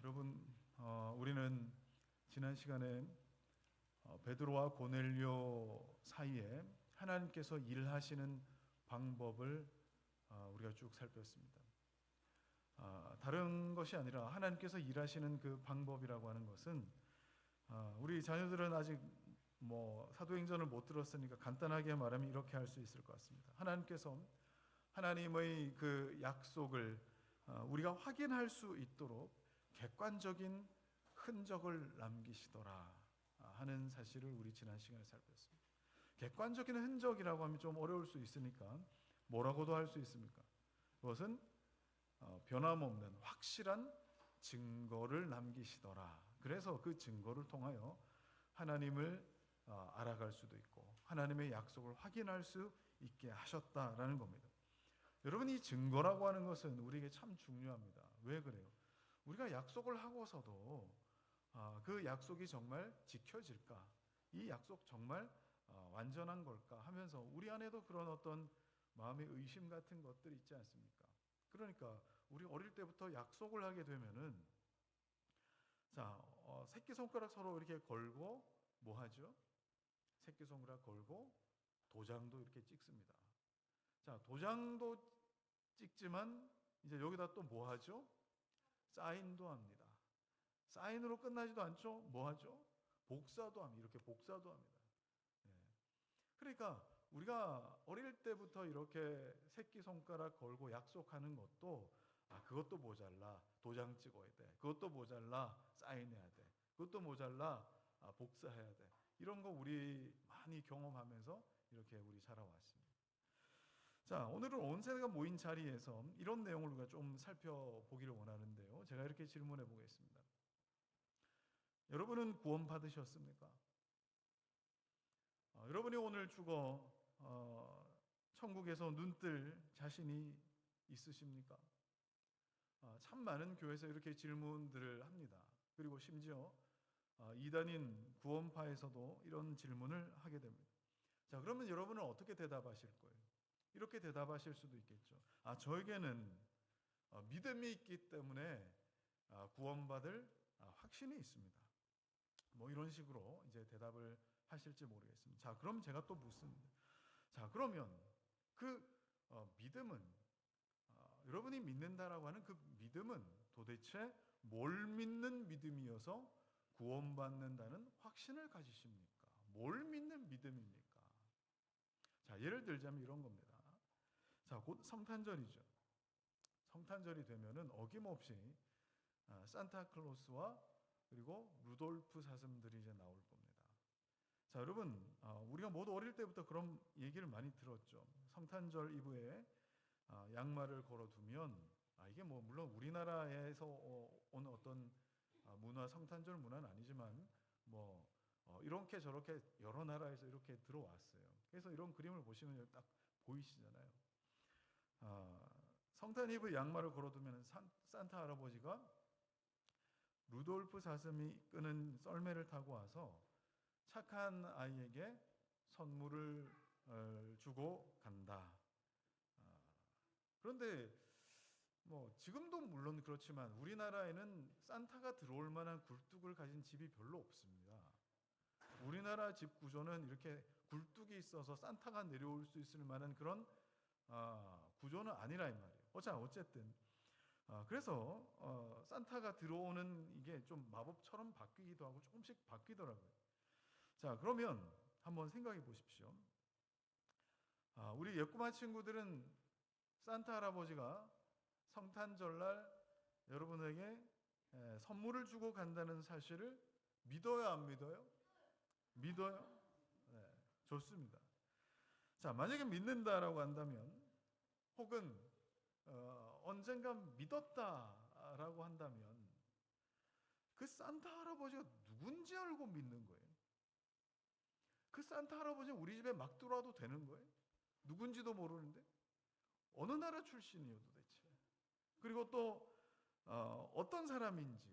여러분, 우리는 지난 시간에 베드로와 고넬료 사이에 하나님께서 일하시는 방법을 우리가 쭉 살폈습니다. 다른 것이 아니라 하나님께서 일하시는 그 방법이라고 하는 것은 우리 자녀들은 아직 사도행전을 못 들었으니까 간단하게 말하면 이렇게 할 수 있을 것 같습니다. 하나님께서 하나님의 그 약속을 우리가 확인할 수 있도록 객관적인 흔적을 남기시더라 하는 사실을 우리 지난 시간에 살폈습니다. 객관적인 흔적이라고 하면 좀 어려울 수 있으니까 뭐라고도 할 수 있습니까? 그것은 변함없는 확실한 증거를 남기시더라. 그래서 그 증거를 통하여 하나님을 알아갈 수도 있고 하나님의 약속을 확인할 수 있게 하셨다라는 겁니다. 여러분, 이 증거라고 하는 것은 우리에게 참 중요합니다. 왜 그래요? 우리가 약속을 하고서도 그 약속이 정말 지켜질까? 이 약속 정말 완전한 걸까? 하면서 우리 안에도 그런 어떤 마음의 의심 같은 것들이 있지 않습니까? 그러니까 우리 어릴 때부터 약속을 하게 되면은 새끼손가락 서로 이렇게 걸고 뭐 하죠? 새끼손가락 걸고 도장도 이렇게 찍습니다. 도장도 찍지만 이제 여기다 또 뭐 하죠? 사인도 합니다. 사인으로 끝나지도 않죠? 뭐 하죠? 복사도 합니다. 이렇게 복사도 합니다. 그러니까 우리가 어릴 때부터 이렇게 새끼손가락 걸고 약속하는 것도 그것도 모자라 도장 찍어야 돼. 그것도 모자라 사인해야 돼. 그것도 모자라 복사해야 돼. 이런 거 우리 많이 경험하면서 이렇게 우리 살아왔습니다. 오늘은 온 세대가 모인 자리에서 이런 내용을 우리가 좀 살펴보기를 원하는데요. 제가 이렇게 질문해 보겠습니다. 여러분은 구원 받으셨습니까? 여러분이 오늘 죽어 천국에서 눈뜰 자신이 있으십니까? 참 많은 교회에서 이렇게 질문들을 합니다. 그리고 심지어 이단인 구원파에서도 이런 질문을 하게 됩니다. 그러면 여러분은 어떻게 대답하실 거예요? 이렇게 대답하실 수도 있겠죠. 저에게는 믿음이 있기 때문에 구원받을 확신이 있습니다. 이런 식으로 이제 대답을 하실지 모르겠습니다. 그럼 제가 또 묻습니다. 그러면 그 믿음은 여러분이 믿는다라고 하는 그 믿음은 도대체 뭘 믿는 믿음이어서 구원받는다는 확신을 가지십니까? 뭘 믿는 믿음입니까? 예를 들자면 이런 겁니다. 곧 성탄절이죠. 성탄절이 되면은 어김없이 산타클로스와 그리고 루돌프 사슴들이 이제 나올 겁니다. 여러분, 우리가 모두 어릴 때부터 그런 얘기를 많이 들었죠. 성탄절 이브에 양말을 걸어두면 이게 물론 우리나라에서 온 어떤 문화, 성탄절 문화는 아니지만 이렇게 저렇게 여러 나라에서 이렇게 들어왔어요. 그래서 이런 그림을 보시면 딱 보이시잖아요. 성탄 이브 양말을 걸어두면 산타 할아버지가 루돌프 사슴이 끄는 썰매를 타고 와서 착한 아이에게 선물을 주고 간다. 그런데 지금도 물론 그렇지만 우리나라에는 산타가 들어올 만한 굴뚝을 가진 집이 별로 없습니다. 우리나라 집 구조는 이렇게 굴뚝이 있어서 산타가 내려올 수 있을 만한 그런 구조는 아니라 이 말이에요. 어쨌든 그래서 산타가 들어오는 이게 좀 마법처럼 바뀌기도 하고 조금씩 바뀌더라고요. 그러면 한번 생각해 보십시오. 우리 예꼬마 친구들은 산타 할아버지가 성탄절날 여러분에게 선물을 주고 간다는 사실을 믿어요, 안 믿어요? 믿어요? 네, 좋습니다. 만약에 믿는다라고 한다면 혹은 언젠가 믿었다라고 한다면 그 산타 할아버지가 누군지 알고 믿는 거예요. 그 산타 할아버지는 우리 집에 막 들어와도 되는 거예요. 누군지도 모르는데 어느 나라 출신이에요 도대체. 그리고 또 어떤 사람인지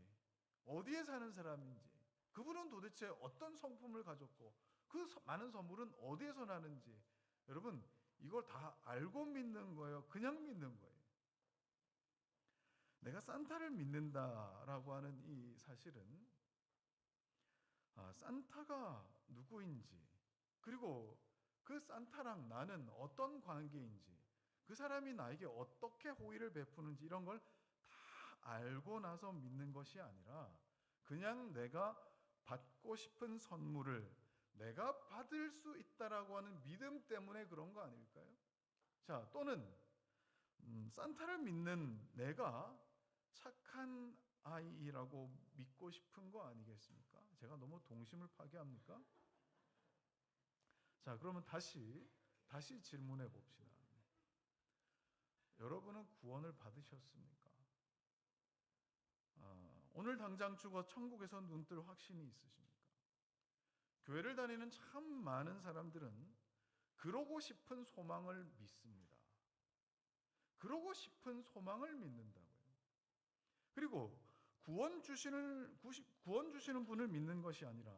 어디에 사는 사람인지 그분은 도대체 어떤 성품을 가졌고 그 많은 선물은 어디에서 나는지 여러분 이걸 다 알고 믿는 거예요? 그냥 믿는 거예요? 내가 산타를 믿는다라고 하는 이 사실은 산타가 누구인지, 그리고 그 산타랑 나는 어떤 관계인지, 그 사람이 나에게 어떻게 호의를 베푸는지 이런 걸 다 알고 나서 믿는 것이 아니라 그냥 내가 받고 싶은 선물을 내가 받을 수 있다라고 하는 믿음 때문에 그런 거 아닐까요? 자, 또는 산타를 믿는 내가 착한 아이라고 믿고 싶은 거 아니겠습니까? 제가 너무 동심을 파괴합니까? 자, 그러면 다시 질문해 봅시다. 여러분은 구원을 받으셨습니까? 오늘 당장 죽어 천국에서 눈뜰 확신이 있으십니까? 교회를 다니는 참 많은 사람들은 그러고 싶은 소망을 믿습니다. 그러고 싶은 소망을 믿는다고요. 그리고 구원 주시는 분을 믿는 것이 아니라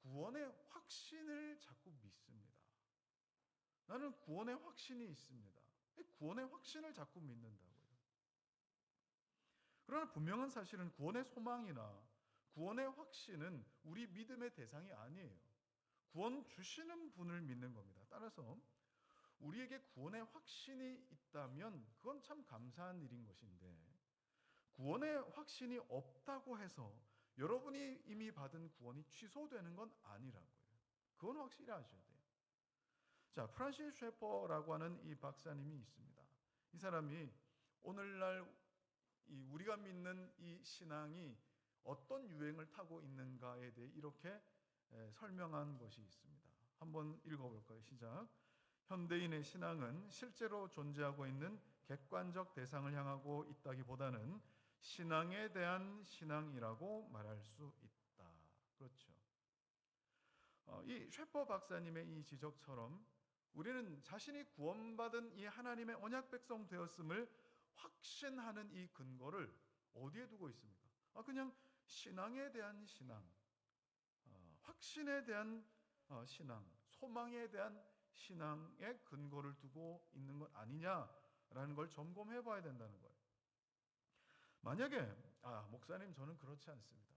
구원의 확신을 자꾸 믿습니다. 나는 구원의 확신이 있습니다. 구원의 확신을 자꾸 믿는다고요. 그러나 분명한 사실은 구원의 소망이나 구원의 확신은 우리 믿음의 대상이 아니에요. 구원 주시는 분을 믿는 겁니다. 따라서 우리에게 구원의 확신이 있다면 그건 참 감사한 일인 것인데, 구원의 확신이 없다고 해서 여러분이 이미 받은 구원이 취소되는 건 아니라고요. 그건 확실히 아셔야 돼요. 자, 프란시스 셰퍼라고 하는 이 박사님이 있습니다. 이 사람이 오늘날 우리가 믿는 이 신앙이 어떤 유행을 타고 있는가에 대해 이렇게 설명한 것이 있습니다. 한번 읽어볼까요? 시작. 현대인의 신앙은 실제로 존재하고 있는 객관적 대상을 향하고 있다기보다는 신앙에 대한 신앙이라고 말할 수 있다. 그렇죠. 이 셰퍼 박사님의 이 지적처럼 우리는 자신이 구원받은 이 하나님의 언약 백성 되었음을 확신하는 이 근거를 어디에 두고 있습니까? 그냥 신앙에 대한 신앙, 확신에 대한 신앙, 소망에 대한 신앙의 근거를 두고 있는 것 아니냐라는 걸 점검해 봐야 된다는 거예요. 만약에 목사님 저는 그렇지 않습니다.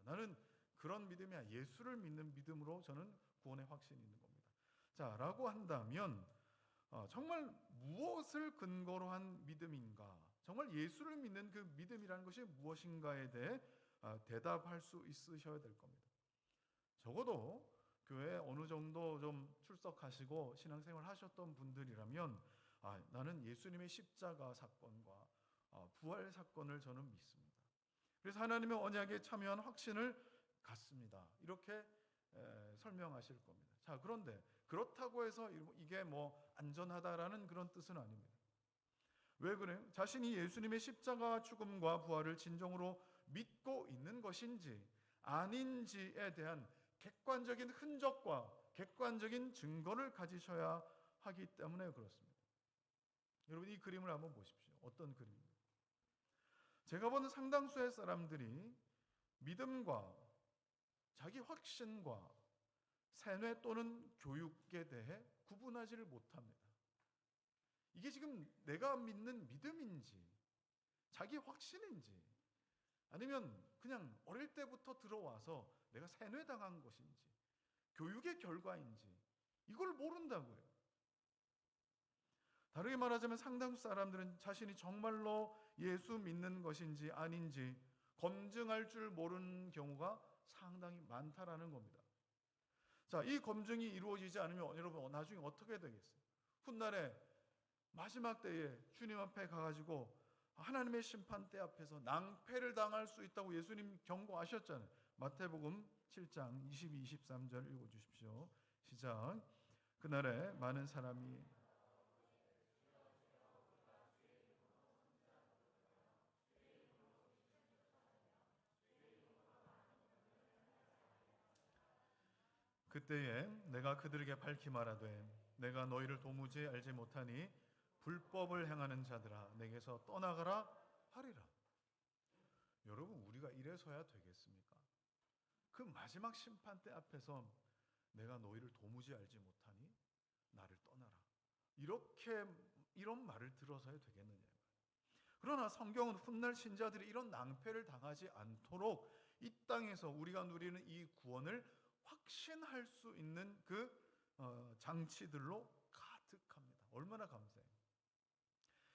나는 그런 믿음이야. 예수를 믿는 믿음으로 저는 구원의 확신이 있는 겁니다. 자, 라고 한다면 정말 무엇을 근거로 한 믿음인가? 정말 예수를 믿는 그 믿음이라는 것이 무엇인가에 대해 대답할 수 있으셔야 될 겁니다. 적어도 교회에 어느 정도 좀 출석하시고 신앙생활 하셨던 분들이라면 나는 예수님의 십자가 사건과 부활 사건을 저는 믿습니다. 그래서 하나님의 언약에 참여한 확신을 갖습니다. 이렇게 설명하실 겁니다. 자, 그런데 그렇다고 해서 이게 뭐 안전하다라는 그런 뜻은 아닙니다. 왜 그래요? 자신이 예수님의 십자가 죽음과 부활을 진정으로 믿고 있는 것인지 아닌지에 대한 객관적인 흔적과 객관적인 증거를 가지셔야 하기 때문에 그렇습니다. 여러분, 이 그림을 한번 보십시오. 어떤 그림입니까? 제가 보는 상당수의 사람들이 믿음과 자기 확신과 세뇌 또는 교육에 대해 구분하지를 못합니다. 이게 지금 내가 믿는 믿음인지 자기 확신인지 아니면 그냥 어릴 때부터 들어와서 내가 세뇌당한 것인지 교육의 결과인지 이걸 모른다고요. 다르게 말하자면 상당수 사람들은 자신이 정말로 예수 믿는 것인지 아닌지 검증할 줄 모르는 경우가 상당히 많다라는 겁니다. 자, 이 검증이 이루어지지 않으면 여러분 나중에 어떻게 되겠어요? 훗날에 마지막 때에 주님 앞에 가가지고 하나님의 심판대 앞에서 낭패를 당할 수 있다고 예수님 경고하셨잖아요. 마태복음 7장 22, 23절 읽어주십시오. 시작. 그날에 많은 사람이 그때에 내가 그들에게 밝히 말하되 내가 너희를 도무지 알지 못하니 불법을 행하는 자들아 내게서 떠나가라 하리라. 여러분, 우리가 이래서야 되겠습니까? 그 마지막 심판대 앞에서 내가 너희를 도무지 알지 못하니 나를 떠나라. 이런 말을 들어서야 되겠느냐. 그러나 성경은 훗날 신자들이 이런 낭패를 당하지 않도록 이 땅에서 우리가 누리는 이 구원을 확신할 수 있는 그 장치들로 가득합니다. 얼마나 감사해요.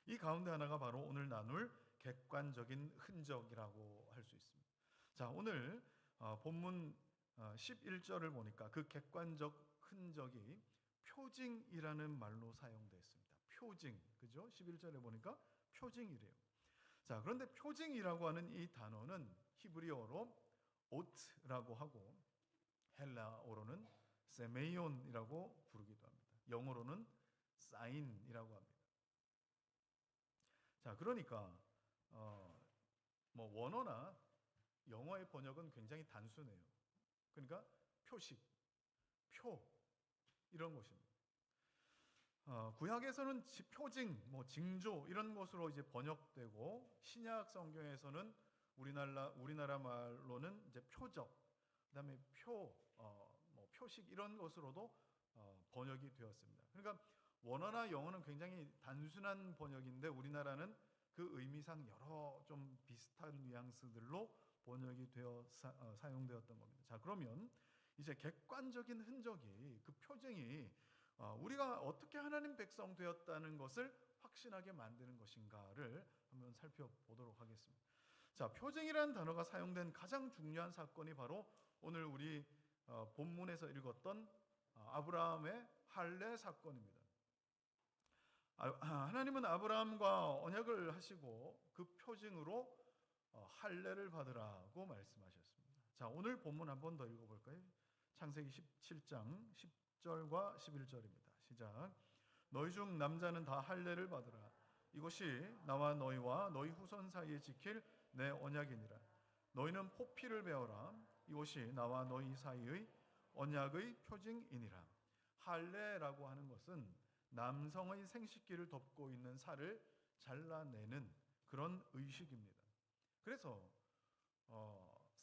이 가운데 하나가 바로 오늘 나눌 객관적인 흔적이라고 할 수 있습니다. 자, 오늘 본문 11절을 보니까 그 객관적 흔적이 표징이라는 말로 사용되어 있습니다. 표징, 그죠? 11절에 보니까 표징이래요. 자, 그런데 표징이라고 하는 이 단어는 히브리어로 오트라고 하고 헬라어로는 세메이온이라고 부르기도 합니다. 영어로는 사인이라고 합니다. 자, 그러니까 뭐 원어나 영어의 번역은 굉장히 단순해요. 그러니까 표식, 표 이런 것입니다. 구약에서는 표징, 뭐 징조 이런 것으로 이제 번역되고 신약 성경에서는 우리나라 말로는 이제 표적, 그다음에 뭐 표식 이런 것으로도 번역이 되었습니다. 그러니까 원어나 영어는 굉장히 단순한 번역인데 우리나라는 그 의미상 여러 좀 비슷한 뉘앙스들로 번역이 되어 사용되었던 겁니다. 자, 그러면 이제 객관적인 흔적이 그 표징이 우리가 어떻게 하나님 백성 되었다는 것을 확신하게 만드는 것인가를 한번 살펴보도록 하겠습니다. 자, 표징이라는 단어가 사용된 가장 중요한 사건이 바로 오늘 우리 본문에서 읽었던 아브라함의 할례 사건입니다. 하나님은 아브라함과 언약을 하시고 그 표징으로 할례를 받으라고 말씀하셨습니다. 자, 오늘 본문 한 번 더 읽어볼까요? 창세기 17장 10절과 11절입니다. 시작. 너희 중 남자는 다 할례를 받으라. 이것이 나와 너희와 너희 후손 사이에 지킬 내 언약이니라. 너희는 포피를 베어라. 이것이 나와 너희 사이의 언약의 표징이니라. 할례라고 하는 것은 남성의 생식기를 덮고 있는 살을 잘라내는 그런 의식입니다. 그래서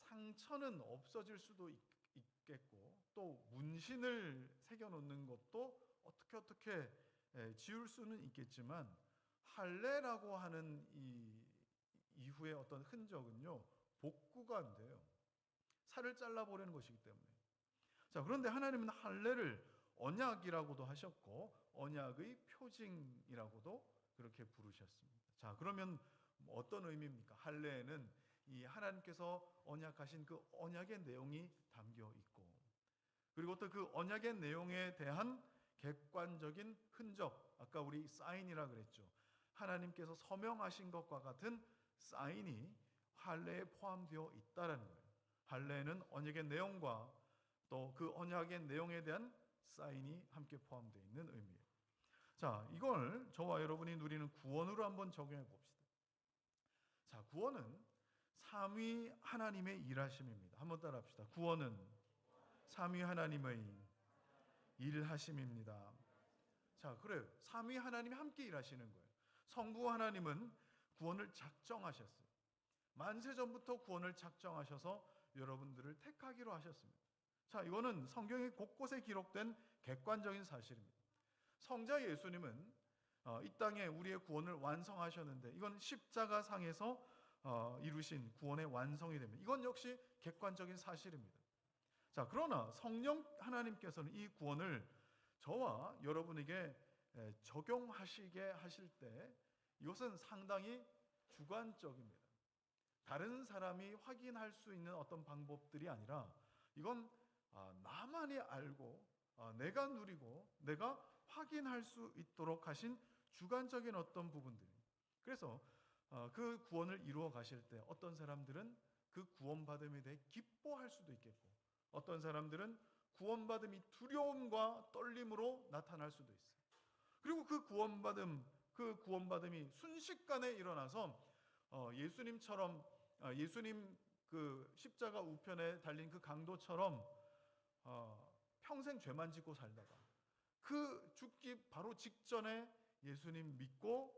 상처는 없어질 수도 있겠고 또 문신을 새겨놓는 것도 어떻게 지울 수는 있겠지만 할례라고 하는 이 이후의 어떤 흔적은요 복구가 안 돼요. 살을 잘라버리는 것이기 때문에. 자, 그런데 하나님은 할례를 언약이라고도 하셨고 언약의 표징이라고도 그렇게 부르셨습니다. 자, 그러면 어떤 의미입니까? 할례에는 이 하나님께서 언약하신 그 언약의 내용이 담겨 있고 그리고 또 그 언약의 내용에 대한 객관적인 흔적, 아까 우리 사인이라 그랬죠. 하나님께서 서명하신 것과 같은 사인이 할례에 포함되어 있다라는 거예요. 할례에는 언약의 내용과 또 그 언약의 내용에 대한 사인이 함께 포함되어 있는 의미예요. 자, 이걸 저와 여러분이 누리는 구원으로 한번 적용해 봅시다. 자, 구원은 삼위 하나님의 일하심입니다. 한번 따라합시다. 구원은 삼위 하나님의 일하심입니다. 자, 그래요. 삼위 하나님이 함께 일하시는 거예요. 성부 하나님은 구원을 작정하셨어요. 만세 전부터 구원을 작정하셔서 여러분들을 택하기로 하셨습니다. 자, 이거는 성경의 곳곳에 기록된 객관적인 사실입니다. 성자 예수님은 이 땅에 우리의 구원을 완성하셨는데 이건 십자가상에서 이루신 구원의 완성이 됩니다. 이건 역시 객관적인 사실입니다. 자, 그러나 성령 하나님께서는 이 구원을 저와 여러분에게 적용하시게 하실 때 이것은 상당히 주관적입니다. 다른 사람이 확인할 수 있는 어떤 방법들이 아니라 이건 나만이 알고 내가 누리고 내가 확인할 수 있도록 하신 주관적인 어떤 부분들. 그래서 그 구원을 이루어 가실 때 어떤 사람들은 그 구원받음에 대해 기뻐할 수도 있겠고 어떤 사람들은 구원받음이 두려움과 떨림으로 나타날 수도 있어요. 그리고 그 구원받음이 순식간에 일어나서 예수님처럼 예수님 그 십자가 우편에 달린 그 강도처럼 평생 죄만 짓고 살다가 그 죽기 바로 직전에 예수님 믿고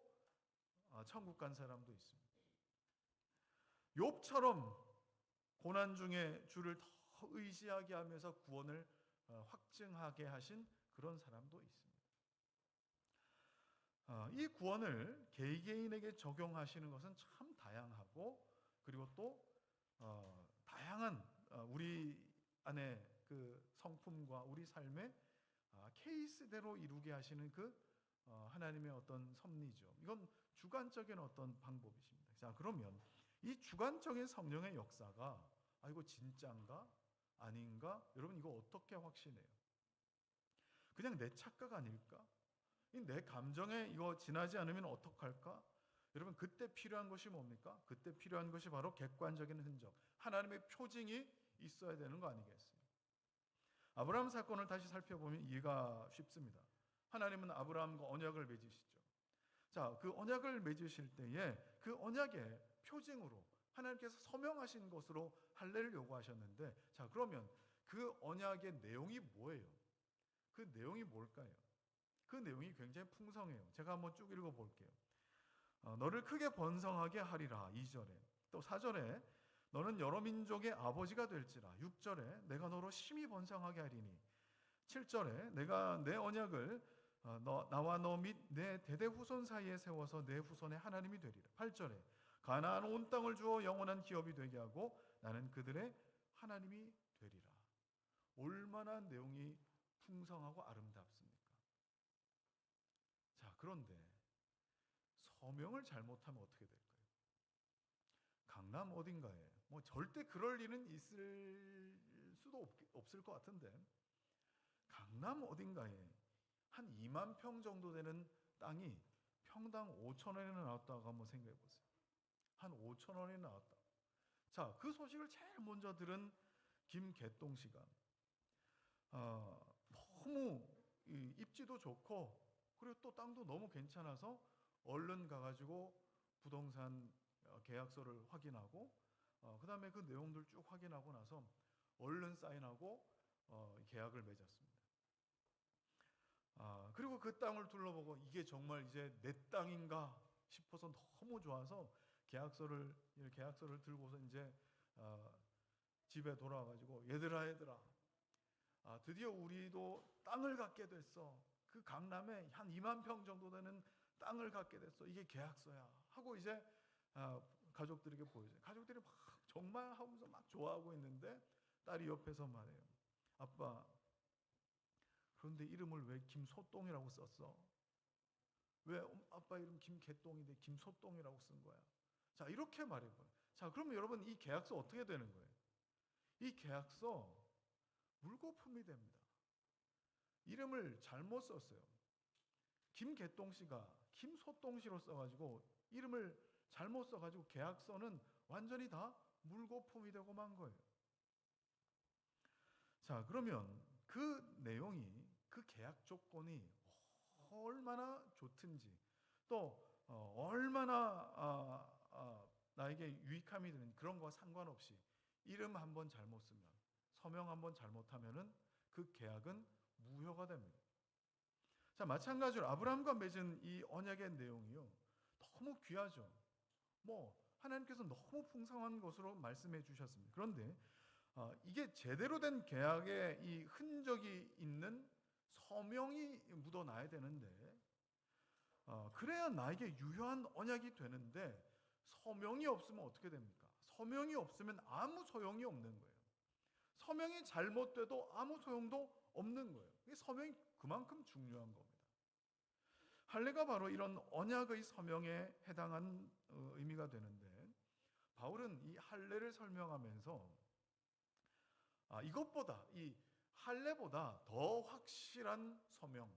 천국 간 사람도 있습니다. 욥처럼 고난 중에 주를 더 의지하게 하면서 구원을 확증하게 하신 그런 사람도 있습니다. 이 구원을 개개인에게 적용하시는 것은 참 다양하고, 그리고 또 다양한 우리 안에 그 성품과 우리 삶의 케이스대로 이루게 하시는 그 하나님의 어떤 섭리죠. 이건 주관적인 어떤 방법이십니다. 자, 그러면 이 주관적인 성령의 역사가 이거 진짜인가 아닌가? 여러분 이거 어떻게 확신해요? 그냥 내 착각 아닐까? 내 감정에 이거 지나지 않으면 어떡할까? 여러분 그때 필요한 것이 뭡니까? 그때 필요한 것이 바로 객관적인 흔적, 하나님의 표징이 있어야 되는 거 아니겠습니까? 아브라함 사건을 다시 살펴보면 이해가 쉽습니다. 하나님은 아브라함과 언약을 맺으시죠. 자, 그 언약을 맺으실 때에 그 언약의 표징으로 하나님께서 서명하신 것으로 할례를 요구하셨는데, 자, 그러면 그 언약의 내용이 뭐예요? 그 내용이 뭘까요? 그 내용이 굉장히 풍성해요. 제가 한번 쭉 읽어볼게요. 너를 크게 번성하게 하리라 2절에, 또 4절에 너는 여러 민족의 아버지가 될지라, 6절에 내가 너로 심히 번성하게 하리니, 7절에 내가 내 언약을 나와 너 및 내 대대 후손 사이에 세워서 내 후손의 하나님이 되리라. 8절에 가나안 온 땅을 주어 영원한 기업이 되게 하고 나는 그들의 하나님이 되리라. 얼마나 내용이 풍성하고 아름답습니까? 자, 그런데 서명을 잘못하면 어떻게 될까요? 강남 어딘가에 절대 그럴 일은 있을 수도 없을 것 같은데, 강남 어딘가에 한 2만 평 정도 되는 땅이 평당 5천 원이나 나왔다고 한번 생각해 보세요. 한 5천 원이 나왔다. 자, 그 소식을 제일 먼저 들은 김개똥 씨가 너무 입지도 좋고 그리고 또 땅도 너무 괜찮아서 얼른 가가지고 부동산 계약서를 확인하고 그 다음에 그 내용들 쭉 확인하고 나서 얼른 사인하고 계약을 맺었습니다. 그리고 그 땅을 둘러보고 이게 정말 이제 내 땅인가 싶어서 너무 좋아서 계약서를 들고서 이제 집에 돌아와가지고 얘들아 드디어 우리도 땅을 갖게 됐어. 그 강남에 한 2만 평 정도 되는 땅을 갖게 됐어. 이게 계약서야 하고 이제 가족들에게 보여줘요. 가족들이 막 정말 하면서 막 좋아하고 있는데 딸이 옆에서 말해요. 아빠, 그런데 이름을 왜 김소똥이라고 썼어? 왜 아빠 이름 김개똥인데 김소똥이라고 쓴 거야? 자, 이렇게 말해봐요. 자, 그러면 여러분 이 계약서 어떻게 되는 거예요? 이 계약서 물거품이 됩니다. 이름을 잘못 썼어요. 김개똥 씨가 김소똥 씨로 써가지고 이름을 잘못 써가지고 계약서는 완전히 다 물거품이 되고 만 거예요. 자, 그러면 그 내용이, 그 계약 조건이 얼마나 좋든지 또 얼마나 나에게 유익함이 되는 그런 거와 상관없이 이름 한번 잘못 쓰면, 서명 한번 잘못하면은 그 계약은 무효가 됩니다. 자, 마찬가지로 아브라함과 맺은 이 언약의 내용이요, 너무 귀하죠. 하나님께서 너무 풍성한 것으로 말씀해 주셨습니다. 그런데 이게 제대로 된 계약의 이 흔적이 있는 서명이 묻어나야 되는데, 그래야 나에게 유효한 언약이 되는데, 서명이 없으면 어떻게 됩니까? 서명이 없으면 아무 소용이 없는 거예요. 서명이 잘못돼도 아무 소용도 없는 거예요. 서명이 그만큼 중요한 겁니다. 할례가 바로 이런 언약의 서명에 해당한 의미가 되는데, 바울은 이 할례를 설명하면서 이것보다, 이 할례보다 더 확실한 서명,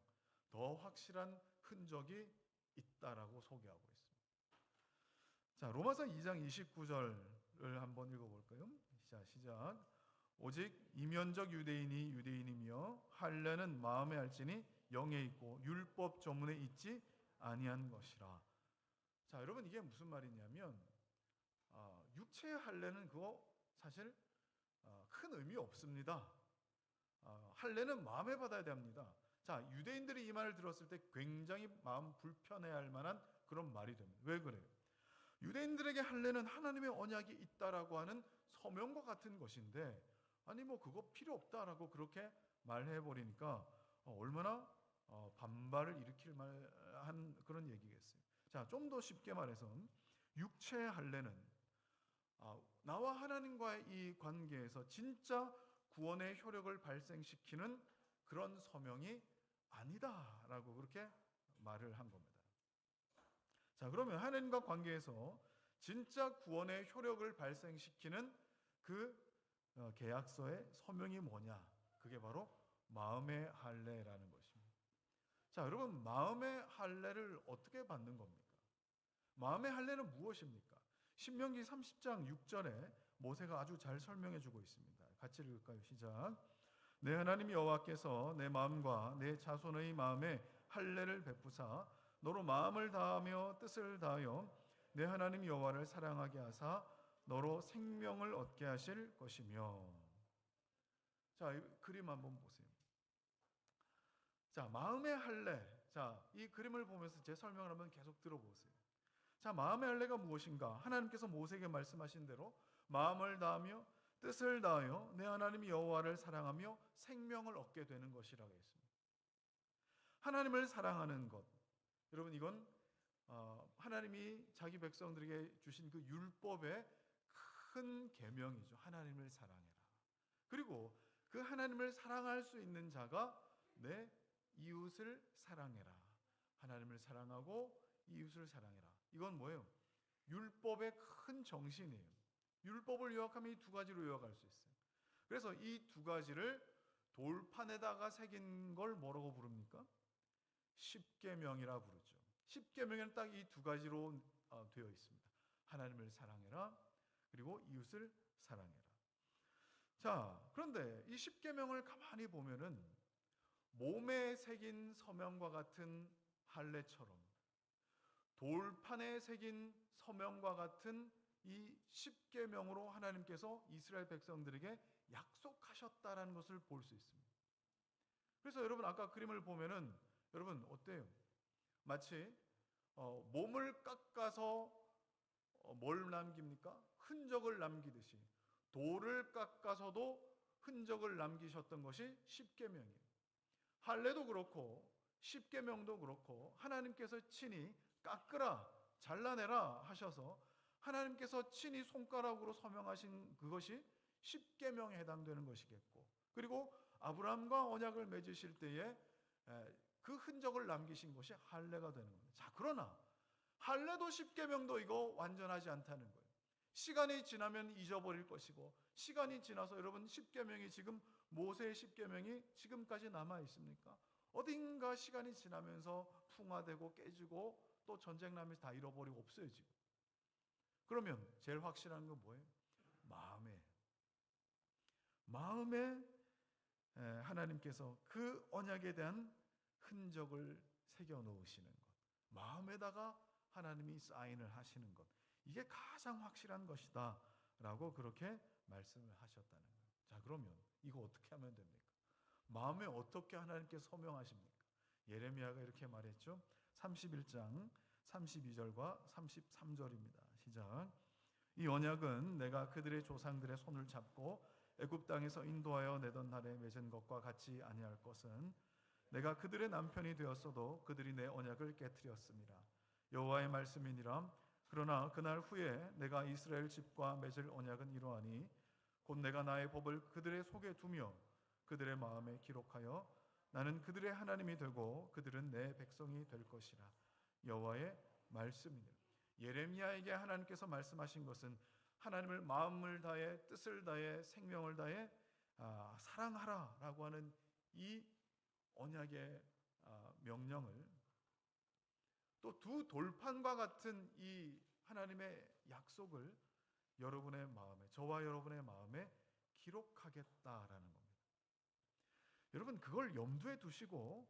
더 확실한 흔적이 있다라고 소개하고 있습니다. 자, 로마서 2장 29절을 한번 읽어볼까요? 자, 시작. 오직 이면적 유대인이 유대인이며 할례는 마음에 알지니 영에 있고 율법 조문에 있지 아니한 것이라. 자, 여러분 이게 무슨 말이냐면 육체의 할례는 그거 사실 큰 의미 없습니다. 할례는 마음에 받아야 됩니다. 자, 유대인들이 이 말을 들었을 때 굉장히 마음 불편해할 만한 그런 말이 됩니다. 왜 그래요? 유대인들에게 할례는 하나님의 언약이 있다라고 하는 서명과 같은 것인데, 아니 그거 필요 없다라고 그렇게 말해버리니까 얼마나 반발을 일으킬 만한 그런 얘기겠어요. 자, 좀 더 쉽게 말해서 육체의 할례는 나와 하나님과의 이 관계에서 진짜 구원의 효력을 발생시키는 그런 서명이 아니다라고 그렇게 말을 한 겁니다. 자, 그러면 하나님과 관계에서 진짜 구원의 효력을 발생시키는 그 계약서의 서명이 뭐냐? 그게 바로 마음의 할례라는 것입니다. 자, 여러분, 마음의 할례를 어떻게 받는 겁니까? 마음의 할례는 무엇입니까? 신명기 30장 6절에 모세가 아주 잘 설명해 주고 있습니다. 같이 읽을까요? 시작. 내 하나님 여호와께서 내 마음과 내 자손의 마음에 할례를 베푸사 너로 마음을 다하며 뜻을 다하여 내 하나님 여호와를 사랑하게 하사 너로 생명을 얻게 하실 것이며. 자, 이 그림 한번 보세요. 자, 마음의 할례. 자, 이 그림을 보면서 제 설명을 한번 계속 들어보세요. 자, 마음의 할례가 무엇인가? 하나님께서 모세에게 말씀하신 대로 마음을 다하며 뜻을 다하여 내 하나님 여호와를 사랑하며 생명을 얻게 되는 것이라고 했습니다. 하나님을 사랑하는 것. 여러분, 이건 하나님이 자기 백성들에게 주신 그 율법의 큰 계명이죠. 하나님을 사랑해라. 그리고 그 하나님을 사랑할 수 있는 자가 내 이웃을 사랑해라. 하나님을 사랑하고 이웃을 사랑해라. 이건 뭐예요? 율법의 큰 정신이에요. 율법을 요약하면 이 두 가지로 요약할 수 있어요. 그래서 이 두 가지를 돌판에다가 새긴 걸 뭐라고 부릅니까? 십계명이라 부르죠. 십계명에는 딱 이 두 가지로 되어 있습니다. 하나님을 사랑해라. 그리고 이웃을 사랑해라. 자, 그런데 이 십계명을 가만히 보면은 몸에 새긴 서명과 같은 할례처럼 돌판에 새긴 서명과 같은 이 십계명으로 하나님께서 이스라엘 백성들에게 약속하셨다라는 것을 볼 수 있습니다. 그래서 여러분 아까 그림을 보면은 여러분 어때요? 마치 몸을 깎아서 뭘 남깁니까? 흔적을 남기듯이 돌을 깎아서도 흔적을 남기셨던 것이 십계명이에요. 할례도 그렇고 십계명도 그렇고 하나님께서 친히 깎으라 잘라내라 하셔서 하나님께서 친히 손가락으로 서명하신 그것이 십계명에 해당되는 것이겠고, 그리고 아브라함과 언약을 맺으실 때에 그 흔적을 남기신 것이 할례가 되는 겁니다. 자, 그러나 할례도 십계명도 이거 완전하지 않다는 거예요. 시간이 지나면 잊어버릴 것이고, 시간이 지나서 여러분 십계명이 지금 모세의 십계명이 지금까지 남아 있습니까? 어딘가 시간이 지나면서 풍화되고 깨지고 또 전쟁 나면서 다 잃어버리고 없어지고. 그러면 제일 확실한 건 뭐예요? 마음에 하나님께서 그 언약에 대한 흔적을 새겨 놓으시는 것, 마음에다가 하나님이 사인을 하시는 것, 이게 가장 확실한 것이다 라고 그렇게 말씀을 하셨다는 거예요. 자, 그러면 이거 어떻게 하면 됩니까? 마음에 어떻게 하나님께 서명하십니까? 예레미야가 이렇게 말했죠. 31장 32절과 33절입니다. 시작. 이 언약은 내가 그들의 조상들의 손을 잡고 애굽 땅에서 인도하여 내던 날에 맺은 것과 같지 아니할 것은 내가 그들의 남편이 되었어도 그들이 내 언약을 깨트렸습니다. 여호와의 말씀이니라. 그러나 그날 후에 내가 이스라엘 집과 맺을 언약은 이러하니 곧 내가 나의 법을 그들의 속에 두며 그들의 마음에 기록하여 나는 그들의 하나님이 되고 그들은 내 백성이 될 것이라. 여호와의 말씀이니라. 예레미야에게 하나님께서 말씀하신 것은 하나님을 마음을 다해 뜻을 다해 생명을 다해 사랑하라라고 하는 이 언약의 명령을 또 두 돌판과 같은 이 하나님의 약속을 여러분의 마음에, 저와 여러분의 마음에 기록하겠다라는 겁니다. 여러분 그걸 염두에 두시고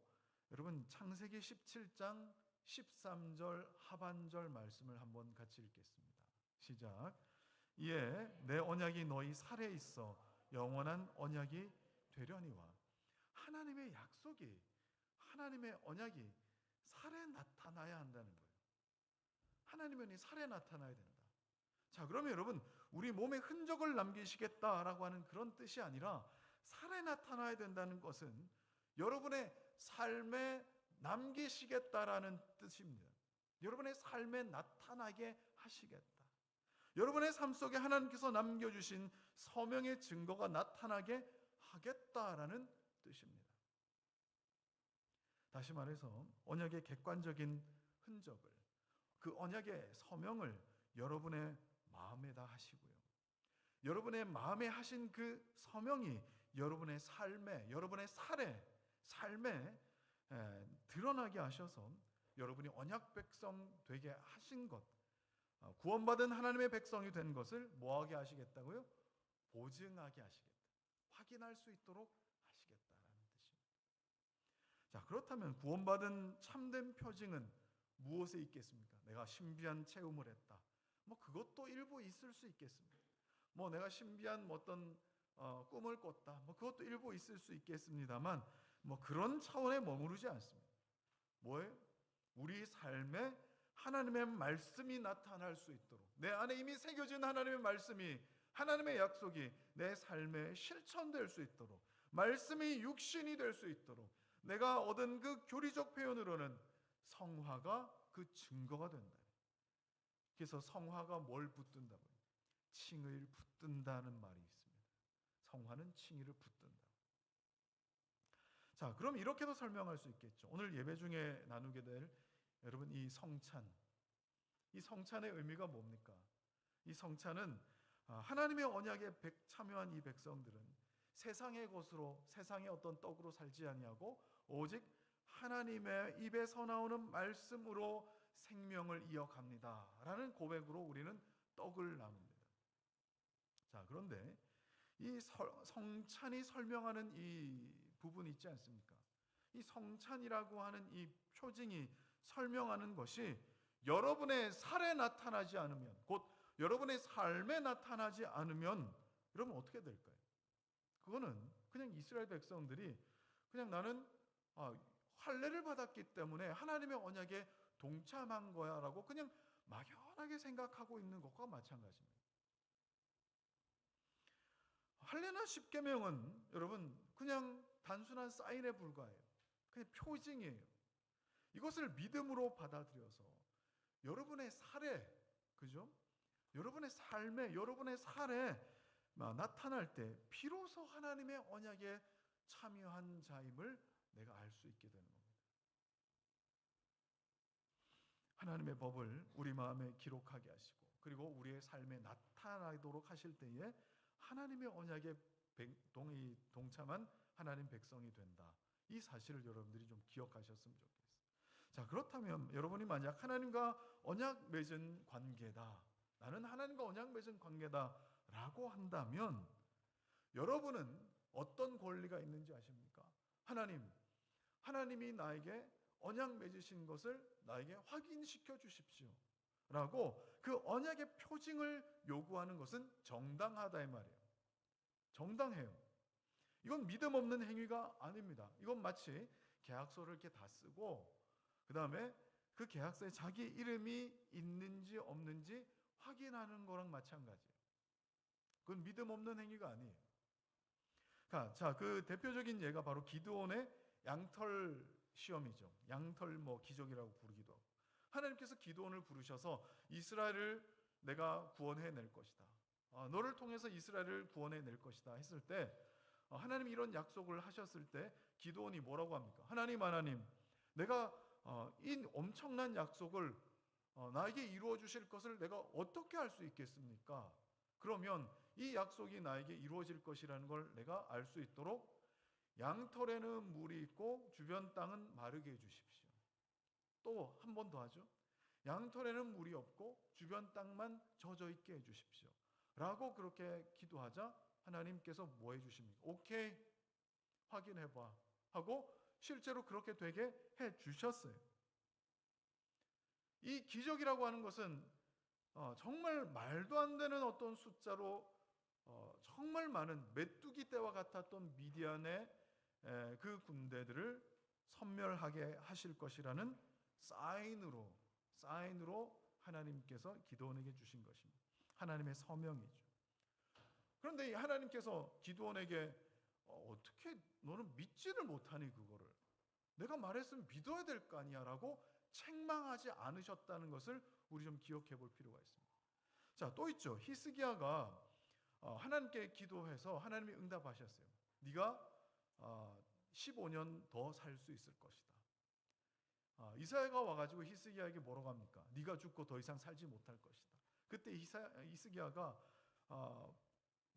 여러분 창세기 17장 13절 하반절 말씀을 한번 같이 읽겠습니다. 시작. 이에 내 언약이 너희 살에 있어 영원한 언약이 되려니와. 하나님의 약속이, 하나님의 언약이 살에 나타나야 한다는 거예요. 하나님의 언약이 살에 나타나야 된다. 자, 그러면 여러분 우리 몸에 흔적을 남기시겠다라고 하는 그런 뜻이 아니라 살에 나타나야 된다는 것은 여러분의 삶에 남기시겠다라는 뜻입니다. 여러분의 삶에 나타나게 하시겠다. 여러분의 삶 속에 하나님께서 남겨주신 서명의 증거가 나타나게 하겠다라는 뜻입니다. 다시 말해서 언약의 객관적인 흔적을, 그 언약의 서명을 여러분의 마음에다 하시고요. 여러분의 마음에 하신 그 서명이 여러분의 삶에, 여러분의 삶에 드러나게 하셔서 여러분이 언약 백성 되게 하신 것, 구원받은 하나님의 백성이 된 것을 뭐하게 하시겠다고요? 보증하게 하시겠다. 확인할 수 있도록 하시겠다라는 뜻입니다. 자, 그렇다면 구원받은 참된 표징은 무엇에 있겠습니까? 내가 신비한 체험을 했다. 뭐 그것도 일부 있을 수 있겠습니다. 뭐 내가 신비한 어떤 꿈을 꿨다. 뭐 그것도 일부 있을 수 있겠습니다만 뭐 그런 차원에 머무르지 않습니다. 뭐예요? 우리 삶에 하나님의 말씀이 나타날 수 있도록, 내 안에 이미 새겨진 하나님의 말씀이, 하나님의 약속이 내 삶에 실천될 수 있도록, 말씀이 육신이 될 수 있도록, 내가 얻은 그 교리적 표현으로는 성화가 그 증거가 된다. 그래서 성화가 뭘 붙든다고요? 칭의를 붙든다는 말이 있습니다. 성화는 칭의를 붙든다. 자, 그럼 이렇게도 설명할 수 있겠죠. 오늘 예배 중에 나누게 될 여러분 이 성찬, 이 성찬의 의미가 뭡니까? 이 성찬은 하나님의 언약에 참여한 이 백성들은 세상의 것으로, 세상의 어떤 떡으로 살지 아니하고 오직 하나님의 입에서 나오는 말씀으로 생명을 이어갑니다 라는 고백으로 우리는 떡을 나눕니다. 자, 그런데 이 성찬이 설명하는 이 부분 있지 않습니까? 이 성찬이라고 하는 이 표징이 설명하는 것이 여러분의 살에 나타나지 않으면, 곧 여러분의 삶에 나타나지 않으면 여러분 어떻게 될까요? 그거는 그냥 이스라엘 백성들이 그냥 나는 할례를 받았기 때문에 하나님의 언약에 동참한 거야 라고 그냥 막연하게 생각하고 있는 것과 마찬가지입니다. 할례나 십계명은 여러분 그냥 단순한 사인에 불과해요. 그냥 표징이에요. 이것을 믿음으로 받아들여서 여러분의 살에, 그죠? 여러분의 삶에, 여러분의 살에 나타날 때 비로소 하나님의 언약에 참여한 자임을 내가 알 수 있게 되는 겁니다. 하나님의 법을 우리 마음에 기록하게 하시고 그리고 우리의 삶에 나타나도록 하실 때에 하나님의 언약에 동참한 하나님 백성이 된다. 이 사실을 여러분들이 좀 기억하셨으면 좋겠어요. 자, 그렇다면 여러분이 만약 하나님과 언약 맺은 관계다, 나는 하나님과 언약 맺은 관계다 라고 한다면 여러분은 어떤 권리가 있는지 아십니까? 하나님이 나에게 언약 맺으신 것을 나에게 확인시켜 주십시오 라고 그 언약의 표징을 요구하는 것은 정당하다 이 말이에요. 정당해요. 이건 믿음 없는 행위가 아닙니다. 이건 마치 계약서를 이렇게 다 쓰고 그 다음에 그 계약서에 자기 이름이 있는지 없는지 확인하는 거랑 마찬가지예요. 그건 믿음 없는 행위가 아니에요. 자, 그 대표적인 예가 바로 기드온의 양털 시험이죠. 양털 기적이라고 부르기도 하고. 하나님께서 기드온을 부르셔서 이스라엘을 내가 구원해낼 것이다. 너를 통해서 이스라엘을 구원해낼 것이다 했을 때 하나님이 이런 약속을 하셨을 때 기드온이 뭐라고 합니까? 하나님 내가 이 엄청난 약속을 나에게 이루어 주실 것을 내가 어떻게 알 수 있겠습니까? 그러면 이 약속이 나에게 이루어질 것이라는 걸 내가 알 수 있도록 양털에는 물이 있고 주변 땅은 마르게 해주십시오. 또 한 번 더 하죠. 양털에는 물이 없고 주변 땅만 젖어 있게 해주십시오 라고 그렇게 기도하자 하나님께서 뭐 해주십니까? 오케이, 확인해봐 하고 실제로 그렇게 되게 해주셨어요. 이 기적이라고 하는 것은 정말 말도 안 되는 어떤 숫자로 정말 많은 메뚜기 떼와 같았던 미디안의 그 군대들을 섬멸하게 하실 것이라는 사인으로 하나님께서 기드온에게 주신 것입니다. 하나님의 서명이죠. 그런데 하나님께서 기드온에게 어떻게 너는 믿지를 못하니 그거를 내가 말했으면 믿어야 될 거 아니야 라고 책망하지 않으셨다는 것을 우리 좀 기억해 볼 필요가 있습니다. 자, 또 있죠. 히스기야가 하나님께 기도해서 하나님이 응답하셨어요. 네가 15년 더 살 수 있을 것이다. 이사야가 와가지고 히스기야에게 뭐라고 합니까? 네가 죽고 더 이상 살지 못할 것이다. 그때 히스기야가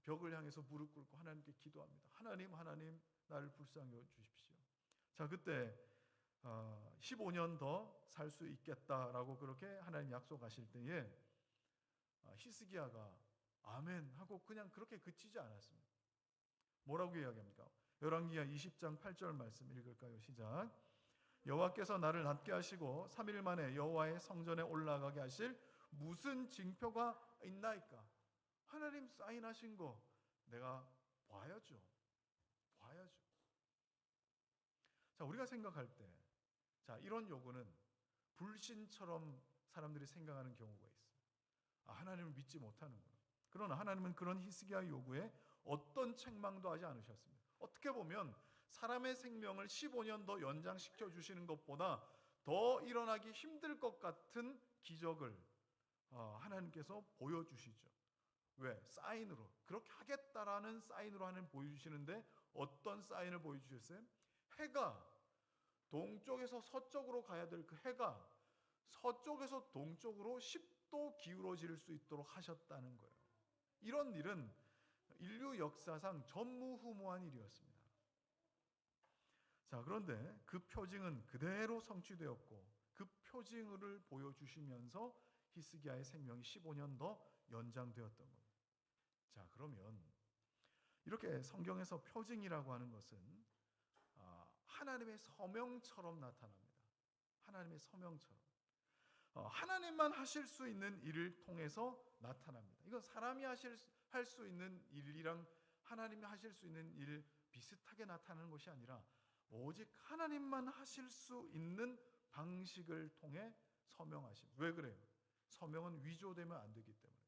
벽을 향해서 무릎 꿇고 하나님께 기도합니다. 하나님, 나를 불쌍히 여겨 주십시오. 자, 그때 15년 더 살 수 있겠다라고 그렇게 하나님 약속하실 때에 히스기야가 아멘 하고 그냥 그렇게 그치지 않았습니다. 뭐라고 이야기합니까? 열왕기하 20장 8절 말씀 읽을까요? 시작. 여호와께서 나를 낫게 하시고 3일 만에 여호와의 성전에 올라가게 하실 무슨 징표가 있나이까? 하나님 사인하신 거 내가 봐야죠. 자, 우리가 생각할 때, 자, 이런 요구는 불신처럼 사람들이 생각하는 경우가 있어요. 하나님을 믿지 못하는구나. 그러나 하나님은 그런 히스기야 요구에 어떤 책망도 하지 않으셨습니다. 어떻게 보면 사람의 생명을 15년 더 연장시켜 주시는 것보다 더 일어나기 힘들 것 같은 기적을 하나님께서 보여주시죠. 왜? 사인으로. 그렇게 하겠다라는 사인으로 하나님 보여주시는데 어떤 사인을 보여주셨어요? 해가 동쪽에서 서쪽으로 가야 될 그 해가 서쪽에서 동쪽으로 10도 기울어질 수 있도록 하셨다는 거예요. 이런 일은 인류 역사상 전무후무한 일이었습니다. 자, 그런데 그 표징은 그대로 성취되었고 그 표징을 보여주시면서 히스기야의 생명이 15년 더 연장되었던 겁니다. 자, 그러면 이렇게 성경에서 표징이라고 하는 것은 하나님의 서명처럼 나타납니다. 하나님의 서명처럼. 하나님만 하실 수 있는 일을 통해서 나타납니다. 이건 사람이 할 수 있는 일이랑 하나님이 하실 수 있는 일 비슷하게 나타나는 것이 아니라 오직 하나님만 하실 수 있는 방식을 통해 서명하십니다. 왜 그래요? 서명은 위조되면 안 되기 때문에.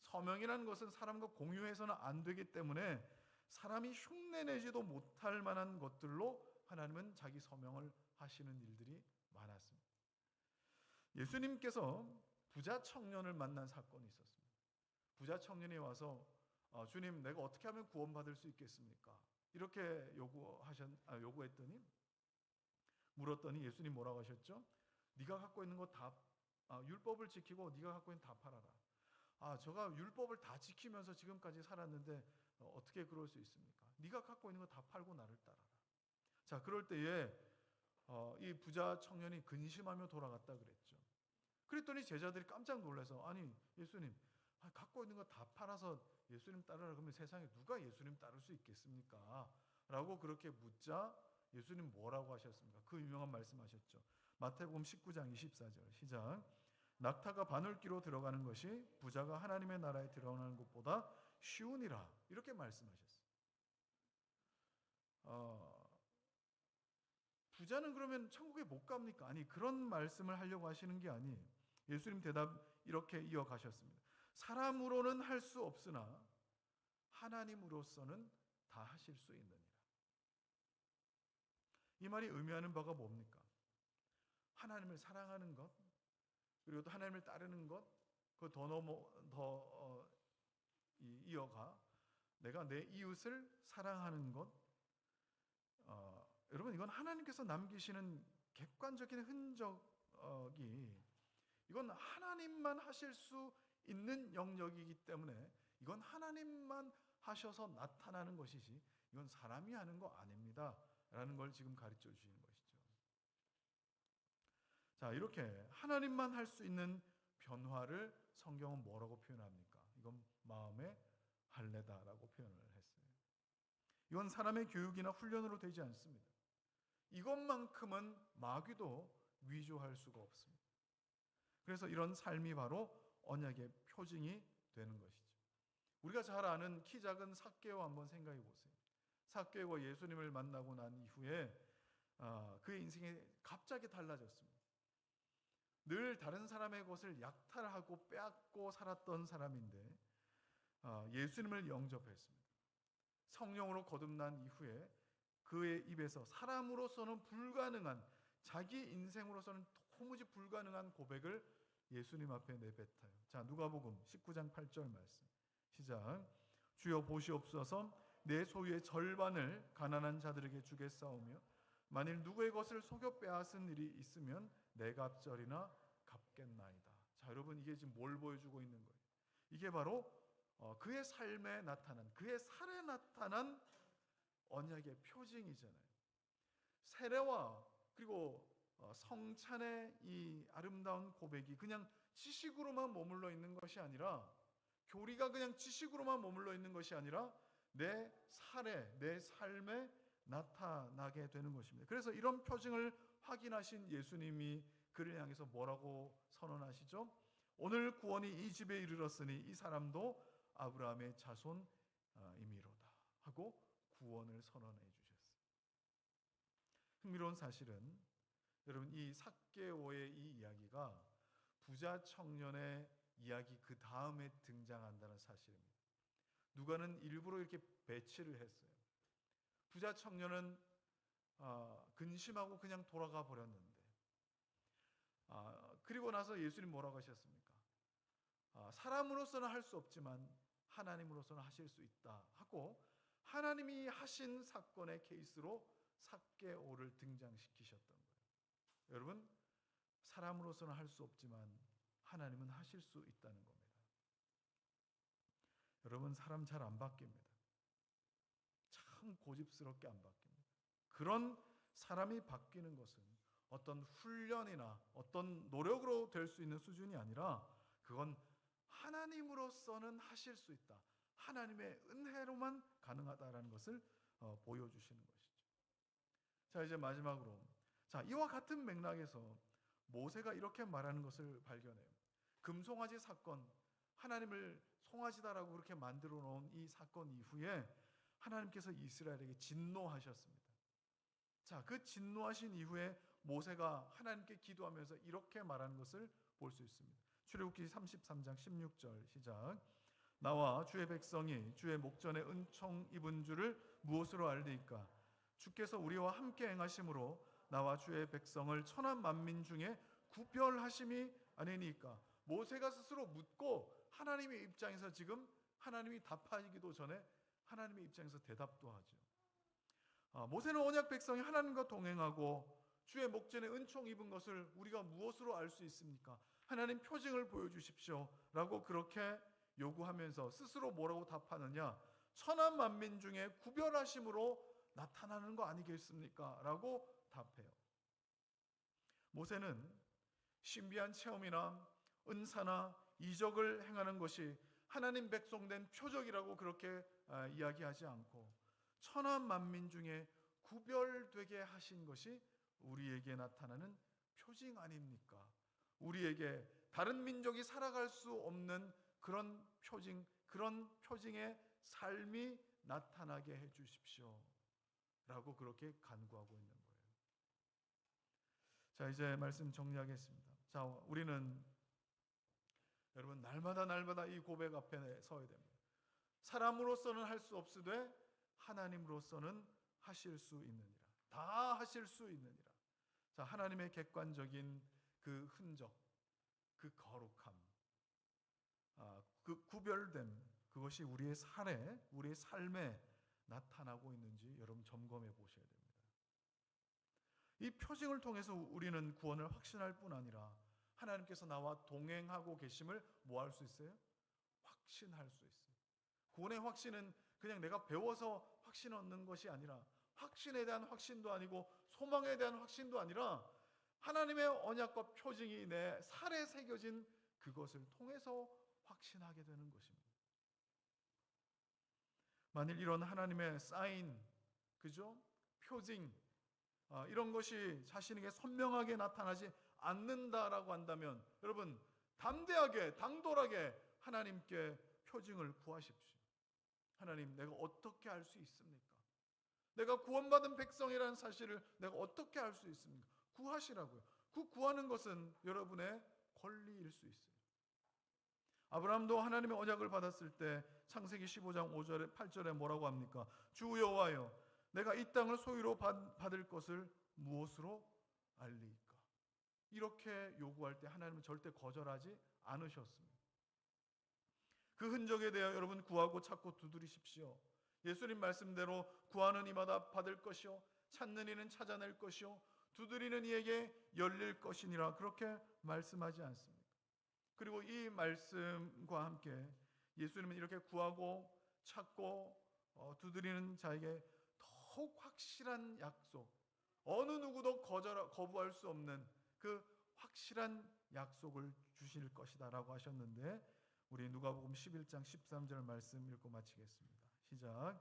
서명이라는 것은 사람과 공유해서는 안 되기 때문에 사람이 흉내내지도 못할 만한 것들로 하나님은 자기 서명을 하시는 일들이 많았습니다. 예수님께서 부자 청년을 만난 사건이 있었습니다. 부자 청년이 와서 주님, 내가 어떻게 하면 구원받을 수 있겠습니까? 이렇게 요구했더니 물었더니 예수님 뭐라고 하셨죠? 네가 갖고 있는 거 다 율법을 지키고 네가 갖고 있는 다 팔아라. 제가 율법을 다 지키면서 지금까지 살았는데 어떻게 그럴 수 있습니까? 네가 갖고 있는 거 다 팔고 나를 따라라. 자, 그럴 때에 이 부자 청년이 근심하며 돌아갔다 그랬죠. 그랬더니 제자들이 깜짝 놀라서 아니 예수님 갖고 있는 거 다 팔아서 예수님 따르라 그러면 세상에 누가 예수님 따를 수 있겠습니까? 라고 그렇게 묻자 예수님 뭐라고 하셨습니까? 그 유명한 말씀하셨죠. 마태복음 19장 24절 시작. 낙타가 바늘귀로 들어가는 것이 부자가 하나님의 나라에 들어가는 것보다 쉬우니라. 이렇게 말씀하셨어요. 부자는 그러면 천국에 못 갑니까? 아니, 그런 말씀을 하려고 하시는 게 아니에요. 예수님 대답 이렇게 이어가셨습니다. 사람으로는 할 수 없으나 하나님으로서는 다 하실 수 있느니라. 이 말이 의미하는 바가 뭡니까? 하나님을 사랑하는 것, 그리고 또 하나님을 따르는 것, 그 더 이어가 내가 내 이웃을 사랑하는 것. 여러분, 이건 하나님께서 남기시는 객관적인 흔적이 이건 하나님만 하실 수 있는 영역이기 때문에 이건 하나님만 하셔서 나타나는 것이지 이건 사람이 하는 거 아닙니다 라는 걸 지금 가르쳐 주시는 것이죠. 자, 이렇게 하나님만 할 수 있는 변화를 성경은 뭐라고 표현합니까? 이건 마음의 할례다라고 표현을 했어요. 이건 사람의 교육이나 훈련으로 되지 않습니다. 이것만큼은 마귀도 위조할 수가 없습니다. 그래서 이런 삶이 바로 언약의 표징이 되는 것이죠. 우리가 잘 아는 키 작은 삭개오 한번 생각해 보세요. 삭개오가 예수님을 만나고 난 이후에 그의 인생이 갑자기 달라졌습니다. 늘 다른 사람의 것을 약탈하고 빼앗고 살았던 사람인데 예수님을 영접했습니다. 성령으로 거듭난 이후에 그의 입에서 사람으로서는 불가능한, 자기 인생으로서는 도무지 불가능한 고백을 예수님 앞에 내뱉어요. 자, 누가복음 19장 8절 말씀 시작. 주여 보시옵소서, 내 소유의 절반을 가난한 자들에게 주겠사오며 만일 누구의 것을 속여 빼앗은 일이 있으면 내 갑절이나 갚겠나이다. 자, 여러분, 이게 지금 뭘 보여주고 있는 거예요? 이게 바로 그의 삶에 나타난, 그의 살에 나타난 언약의 표징이잖아요. 세례와 그리고 성찬의 이 아름다운 고백이 그냥 지식으로만 머물러 있는 것이 아니라, 교리가 그냥 지식으로만 머물러 있는 것이 아니라 내 살에, 내 삶에 나타나게 되는 것입니다. 그래서 이런 표징을 확인하신 예수님이 그를 향해서 뭐라고 선언하시죠? 오늘 구원이 이 집에 이르렀으니 이 사람도 아브라함의 자손이미로다 하고 구원을 선언해 주셨어요. 흥미로운 사실은 여러분, 이 삭개오의 이 이야기가 부자 청년의 이야기 그 다음에 등장한다는 사실입니다. 누가는 일부러 이렇게 배치를 했어요. 부자 청년은 근심하고 그냥 돌아가 버렸는데, 그리고 나서 예수님 뭐라고 하셨습니까? 사람으로서는 할 수 없지만 하나님으로서는 하실 수 있다 하고, 하나님이 하신 사건의 케이스로 삭개오를 등장시키셨던 거예요. 여러분, 사람으로서는 할 수 없지만 하나님은 하실 수 있다는 겁니다. 여러분, 사람 잘 안 바뀝니다. 참 고집스럽게 안 바뀝니다. 그런 사람이 바뀌는 것은 어떤 훈련이나 어떤 노력으로 될 수 있는 수준이 아니라, 그건 하나님으로서는 하실 수 있다, 하나님의 은혜로만 가능하다라는 것을 보여주시는 것이죠. 자, 이제 마지막으로, 자, 이와 같은 맥락에서 모세가 이렇게 말하는 것을 발견해요. 금송아지 사건, 하나님을 송아지다라고 그렇게 만들어 놓은 이 사건 이후에 하나님께서 이스라엘에게 진노하셨습니다. 자, 그 진노하신 이후에 모세가 하나님께 기도하면서 이렇게 말하는 것을 볼 수 있습니다. 출애굽기 33장 16절 시작. 나와 주의 백성이 주의 목전에 은총 입은 줄을 무엇으로 알리이까? 주께서 우리와 함께 행하심으로 나와 주의 백성을 천한 만민 중에 구별하심이 아니니까. 모세가 스스로 묻고 하나님의 입장에서 지금 하나님이 답하기도 전에 하나님의 입장에서 대답도 하죠. 모세는 언약 백성이 하나님과 동행하고 주의 목전에 은총 입은 것을 우리가 무엇으로 알 수 있습니까? 하나님 표징을 보여주십시오 라고 그렇게 요구하면서 스스로 뭐라고 답하느냐? 천한 만민 중에 구별하심으로 나타나는 거 아니겠습니까? 라고 답해요. 모세는 신비한 체험이나 은사나 이적을 행하는 것이 하나님 백성된 표적이라고 그렇게 이야기하지 않고, 천한 만민 중에 구별되게 하신 것이 우리에게 나타나는 표징 아닙니까? 우리에게 다른 민족이 살아갈 수 없는 그런 표징, 그런 표징의 삶이 나타나게 해 주십시오 라고 그렇게 간구하고 있는 거예요. 자, 이제 말씀 정리하겠습니다. 자, 우리는 여러분 날마다 이 고백 앞에 서야 됩니다. 사람으로서는 할 수 없으되 하나님으로서는 하실 수 있느니라. 다 하실 수 있느니라. 자, 하나님의 객관적인 그 흔적, 그 거룩함, 그 구별됨, 그것이 우리의 살에, 우리의 삶에 나타나고 있는지 여러분 점검해 보셔야 됩니다. 이 표징을 통해서 우리는 구원을 확신할 뿐 아니라 하나님께서 나와 동행하고 계심을 뭐 할 수 있어요? 확신할 수 있어요. 구원의 확신은 그냥 내가 배워서 확신 얻는 것이 아니라, 확신에 대한 확신도 아니고 소망에 대한 확신도 아니라 하나님의 언약과 표징이 내 살에 새겨진 그것을 통해서 확신하게 되는 것입니다. 만일 이런 하나님의 사인, 그죠? 표징, 이런 것이 자신에게 선명하게 나타나지 않는다라고 한다면 여러분 담대하게, 당돌하게 하나님께 표징을 구하십시오. 하나님, 내가 어떻게 알 수 있습니까? 내가 구원받은 백성이라는 사실을 내가 어떻게 알 수 있습니까? 구하시라고요. 그 구하는 것은 여러분의 권리일 수 있어요. 아브라함도 하나님의 언약을 받았을 때 창세기 15장 5절에 8절에 뭐라고 합니까? 주 여호와여, 내가 이 땅을 소유로 받을 것을 무엇으로 알리까? 이렇게 요구할 때 하나님은 절대 거절하지 않으셨습니다. 그 흔적에 대하여 여러분 구하고 찾고 두드리십시오. 예수님 말씀대로 구하는 이마다 받을 것이요 찾는 이는 찾아낼 것이요 두드리는 이에게 열릴 것이니라, 그렇게 말씀하지 않습니까? 그리고 이 말씀과 함께 예수님은 이렇게 구하고 찾고 두드리는 자에게 더욱 확실한 약속, 어느 누구도 거부할 수 없는 그 확실한 약속을 주실 것이다 라고 하셨는데, 우리 누가복음 11장 13절 말씀 읽고 마치겠습니다. 시작.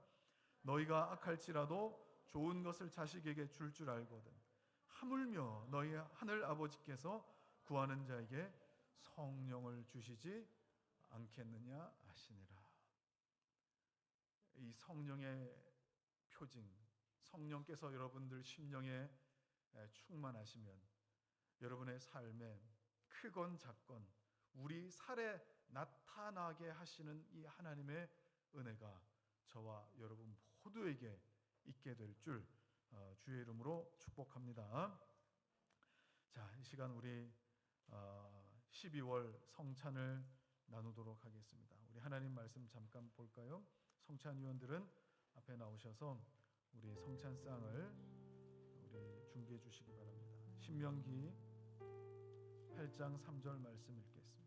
너희가 악할지라도 좋은 것을 자식에게 줄 알거든 하물며 너희 하늘 아버지께서 구하는 자에게 성령을 주시지 않겠느냐 하시니라. 이 성령의 표징, 성령께서 여러분들 심령에 충만하시면 여러분의 삶에 크건 작건 우리 살에 나타나게 하시는 이 하나님의 은혜가 저와 여러분 모두에게 있게 될 줄 주의 이름으로 축복합니다. 자, 이 시간 우리 12월 성찬을 나누도록 하겠습니다. 우리 하나님 말씀 잠깐 볼까요? 성찬위원들은 앞에 나오셔서 우리 성찬상을 우리 준비해 주시기 바랍니다. 신명기 8장 3절 말씀 읽겠습니다.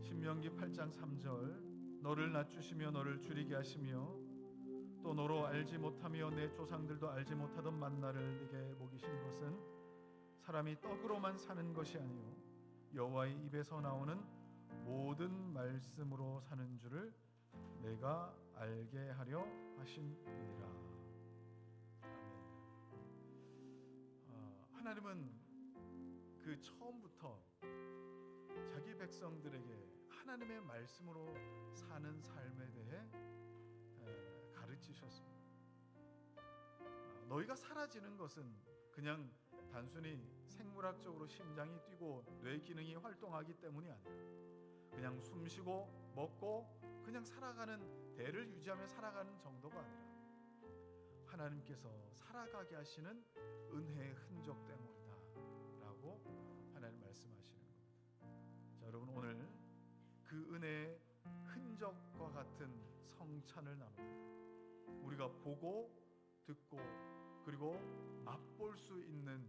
신명기 8장 3절. 너를 낮추시며 너를 줄이게 하시며 또 너로 알지 못하며 내 조상들도 알지 못하던 만나를 네게 먹이신 것은 사람이 떡으로만 사는 것이 아니요 여호와의 입에서 나오는 모든 말씀으로 사는 줄을 내가 알게 하려 하심이니라. 하나님은 그 처음부터 자기 백성들에게 하나님의 말씀으로 사는 삶에 대해 가르치셨습니다. 너희가 사라지는 것은 그냥 단순히 생물학적으로 심장이 뛰고 뇌 기능이 활동하기 때문이 아니라 그냥 숨쉬고 먹고 그냥 살아가는, 대를 유지하며 살아가는 정도가 아니라 하나님께서 살아가게 하시는 은혜의 흔적 때문이다 라고 하나님 말씀하시는 겁니다. 자, 여러분 오늘 그 은혜의 흔적과 같은 성찬을 나눕니다. 우리가 보고 듣고 그리고 맛볼 수 있는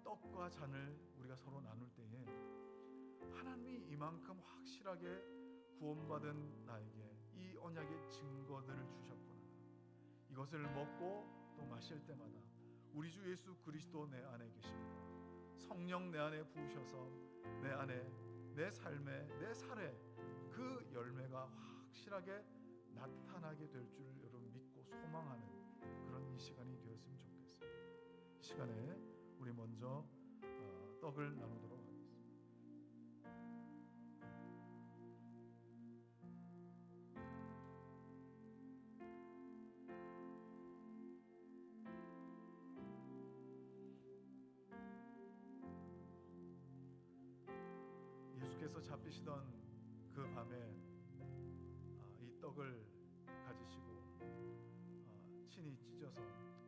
떡과 잔을 우리가 서로 나눌 때에 하나님이 이만큼 확실하게 구원받은 나에게 이 언약의 증거들을 주셨구나, 이것을 먹고 또 마실 때마다 우리 주 예수 그리스도 내 안에 계시고 성령 내 안에 부으셔서 내 안에 내 삶에 내 살에 그 열매가 확실하게 나타나게 될 줄 여러분 믿고 소망하는 그런 이 시간이 되었으면 좋겠습니다. 이 시간에 우리 먼저 떡을 나누도록 하겠습니다. 예수께서 잡히시던 그 밤에 이 떡을 가지시고 친히 찢어서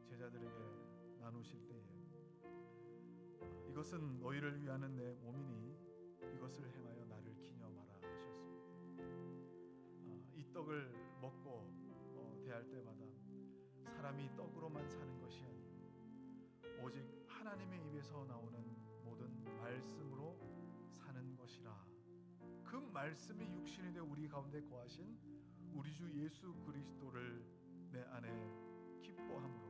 제자들에게 나누실 때에 이것은 너희를 위하는 내 몸이니 이것을 행하여 나를 기념하라 하셨습니다. 이 떡을 먹고 대할 때마다 사람이 떡으로만 사는 것이 아니고 오직 하나님의 입에서 나오는 모든 말씀으로 사는 것이라. 그 말씀이 육신이 되어 우리 가운데 거하신 우리 주 예수 그리스도를 내 안에 기뻐함으로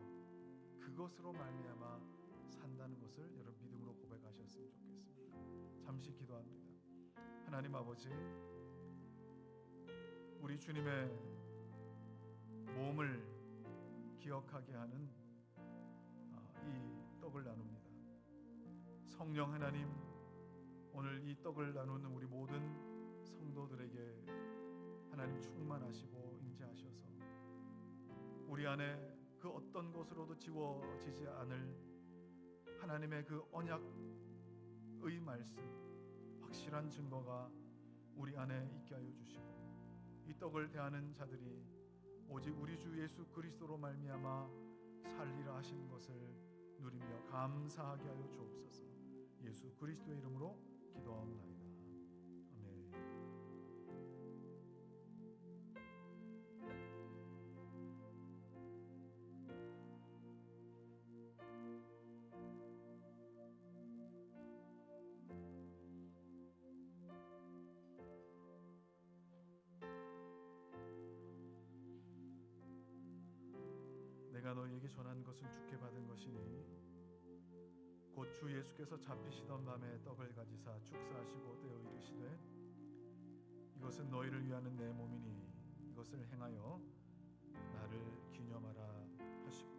그것으로 말미암아 산다는 것을 여러분 믿음으로 고백하셨으면 좋겠습니다. 잠시 기도합니다. 하나님 아버지, 우리 주님의 몸을 기억하게 하는 이 떡을 나눕니다. 성령 하나님, 오늘 이 떡을 나누는 우리 모든 성도들에게 하나님 충만하시고 임재하셔서 우리 안에 그 어떤 것으로도 지워지지 않을 하나님의 그 언약의 말씀, 확실한 증거가 우리 안에 있게 하여 주시고, 이 떡을 대하는 자들이 오직 우리 주 예수 그리스도로 말미암아 살리라 하신 것을 누리며 감사하게 하여 주옵소서. 예수 그리스도의 이름으로 기도하옵나이다. 아멘. 내가 너희에게 전한 것은 주께 받은 것이니 곧 주 예수께서 잡히시던 밤에 떡을 가지사 축사하시고 떼어 이르시되 이것은 너희를 위하는 내 몸이니 이것을 행하여 나를 기념하라 하시고,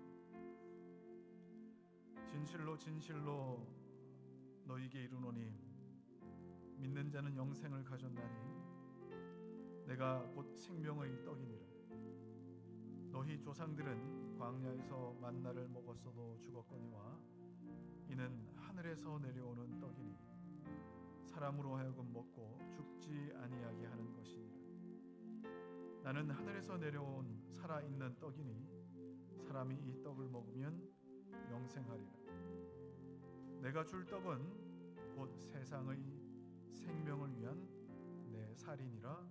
진실로 진실로 너희에게 이르노니 믿는 자는 영생을 가졌나니 내가 곧 생명의 떡이니라. 너희 조상들은 광야에서 만나를 먹었어도 죽었거니와 이는 하늘에서 내려오는 떡이니 사람으로 하여금 먹고 죽지 아니하게 하는 것이니라. 나는 하늘에서 내려온 살아있는 떡이니 사람이 이 떡을 먹으면 영생하리라. 내가 줄 떡은 곧 세상의 생명을 위한 내 살이니라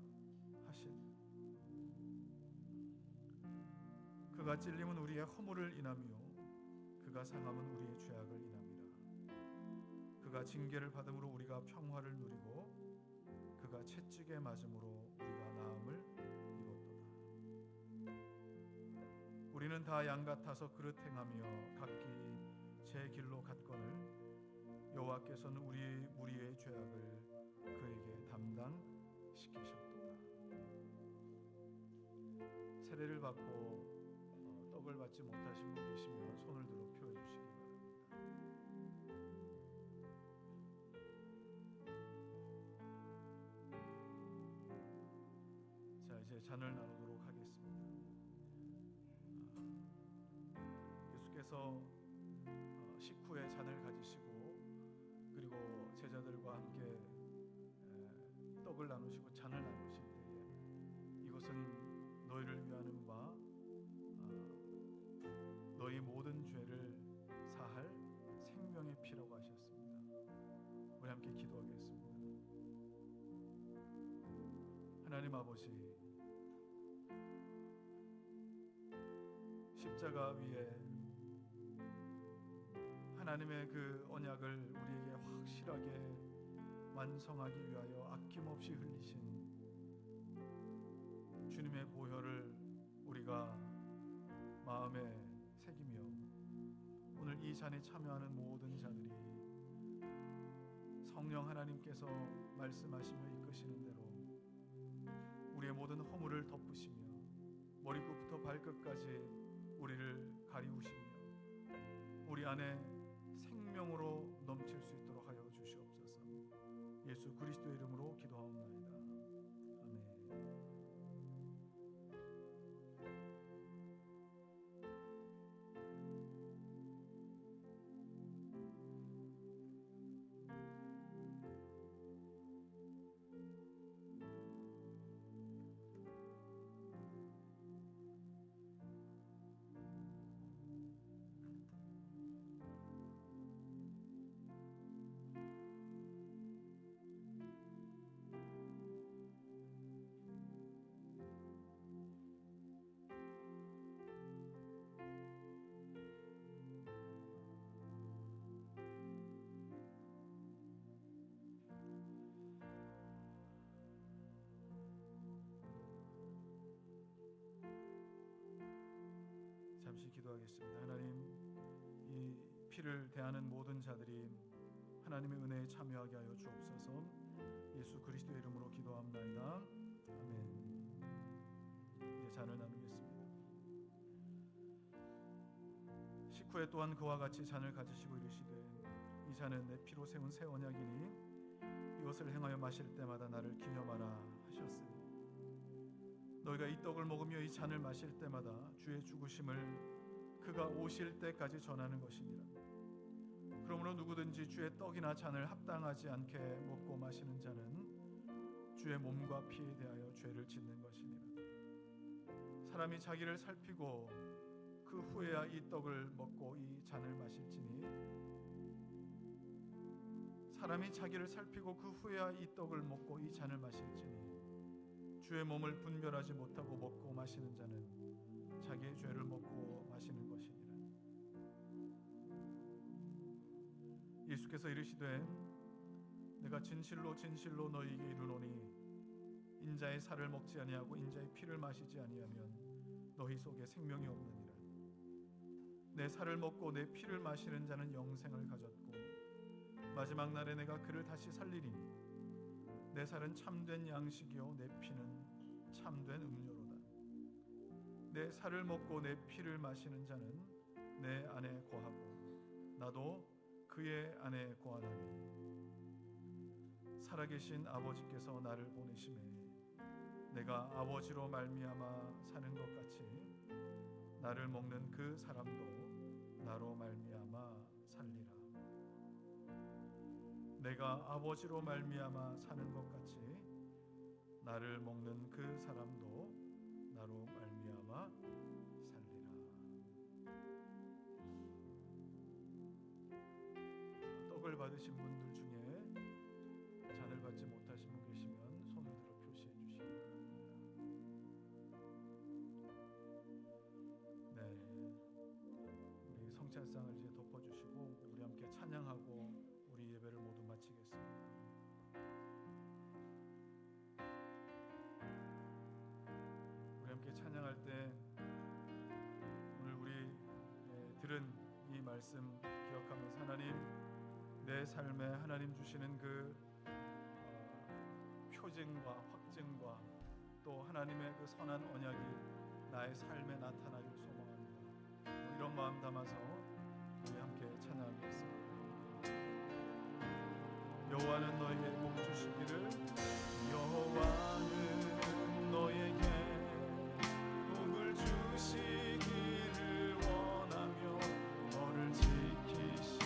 하시니, 그가 찔림은 우리의 허물을 인하며 그가 상함은 우리의 죄악을 인함이라. 그가 징계를 받음으로 우리가 평화를 누리고 그가 채찍에 맞음으로 우리가 나음을 입었도다. 우리는 다 양 같아서 그릇 행하며 각기 제 길로 갔거늘 여호와께서는 우리 무리의 죄악을 그에게 담당시키셨도다. 세례를 받고 떡을 받지 못하신 분 계시면 손을 들어 펴주시기 바랍니다. 자, 이제 잔을 나누도록 하겠습니다. 예수께서 식후에 잔을 가지시고 그리고 제자들과 함께 떡을 나누시고 잔을 나누실 때에 이것은 너희를 위하는 바 너희 모든 죄를 사할 생명의 피라고 하셨습니다. 우리 함께 기도하겠습니다. 하나님 아버지, 십자가 위에 하나님의 그 언약을 우리에게 확실하게 완성하기 위하여 아낌없이 흘리신 주님의 보혈을 우리가 마음에 새기며 오늘 이 잔에 참여하는 모든 자들이 성령 하나님께서 말씀하시며 이끄시는 대로 우리의 모든 허물을 덮으시며 머리끝부터 발끝까지 우리를 가리우시며 우리 안에 생명으로 넘칠 수 있도록 하여 주시옵소서. 예수 그리스도의 이름으로 기도하옵나이다. 아멘. 잠시 기도하겠습니다. 하나님, 이 피를 대하는 모든 자들이 하나님의 은혜에 참여하게 하여 주옵소서. 예수 그리스도의 이름으로 기도합나이다. 아멘. 이제 잔을 나누겠습니다. 식후에 또한 그와 같이 잔을 가지시고 이르시되 이 잔은 내 피로 세운 새 언약이니 이것을 행하여 마실 때마다 나를 기념하라 하셨으니, 너희가 이 떡을 먹으며 이 잔을 마실 때마다 주의 죽으심을 그가 오실 때까지 전하는 것이니라. 그러므로 누구든지 주의 떡이나 잔을 합당하지 않게 먹고 마시는 자는 주의 몸과 피에 대하여 죄를 짓는 것이니라. 사람이 자기를 살피고 그 후에야 이 떡을 먹고 이 잔을 마실지니 사람이 자기를 살피고 그 후에야 이 떡을 먹고 이 잔을 마실지니 주의 몸을 분별하지 못하고 먹고 마시는 자는 자기의 죄를 먹고 마시는 것이니라. 예수께서 이르시되 내가 진실로 진실로 너희에게 이르노니 인자의 살을 먹지 아니하고 인자의 피를 마시지 아니하면 너희 속에 생명이 없느니라. 내 살을 먹고 내 피를 마시는 자는 영생을 가졌고 마지막 날에 내가 그를 다시 살리리니 내 살은 참된 양식이요 내 피는 참된 음료로다. 내 살을 먹고 내 피를 마시는 자는 내 안에 거하고 나도 그의 안에 거하나니 살아계신 아버지께서 나를 보내심에 내가 아버지로 말미암아 사는 것 같이 나를 먹는 그 사람도 나로 말미암아 살리라. 내가 아버지로 말미암아 사는 것 같이 나를 먹는 그 사람도 나로 말미암아 살리라. 떡을 받으신 분들 중에 잔을 받지 못하신 분 계시면 손을 들어 표시해 주시기 바랍니다. 네, 우리 성찬상을 이제 덮어주시고 우리 함께 찬양하고 우리 예배를 모두 마치겠습니다. 우리 함께 찬양할 때 오늘 우리 들은 이 말씀 기억하면서 하나님, 내 삶에 하나님 주시는 그 표징과 확증과 또 하나님의 그 선한 언약이 나의 삶에 나타나길 소망합니다. 이런 마음 담아서 우리 함께 찬양하겠습니다. 여호와는 너에게 복 주시기를, 여호와는 너에게 복을 주시기를 원하며 너를 지키시기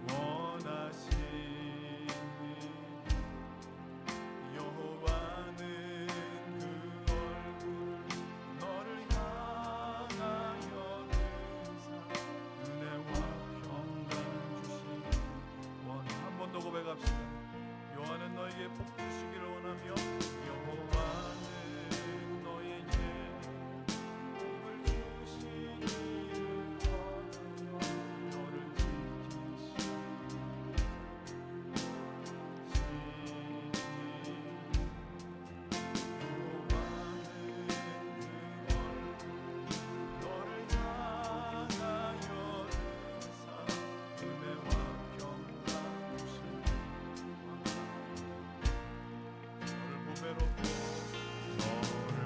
원하시니 여호와는 그 얼굴 너를 향하여 드사 은혜와 평강 주시기 원하시니. 한 번 더 고백합시다. 여호와는 너에게 복 주시기를 원하며 여호와는 너에게 복을 주시기를 원하며 너를 지키시니 여호와는 그 얼굴 너를 향하여 드사 은혜와 평강 주시니 너를 보배롭고 존귀하게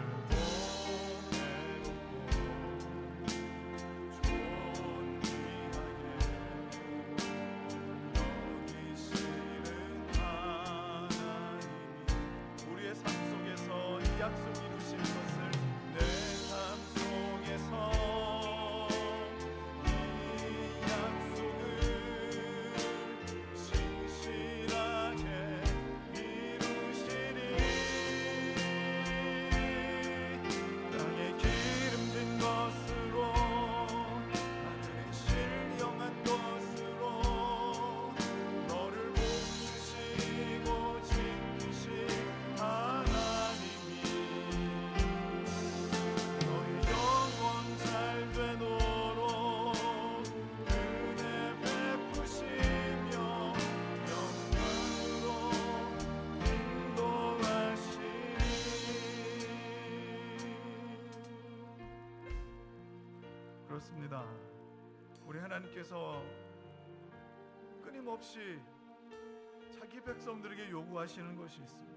여기시는 하나님이 우리의 삶 속에서 이 약속 이루실 것을, 내 삶 속에서 이 약속을 신실하게 이루시리. 땅에 기름진 것으로 하늘에 신령한 것으로 너를 복주시고 지키실 하나님이 너의 영원 잘 되도록 은혜 베푸시며 영광으로 인도하시리. 그렇습니다. 우리 하나님께서 끊임없이 자기 백성들에게 요구하시는 것이 있습니다.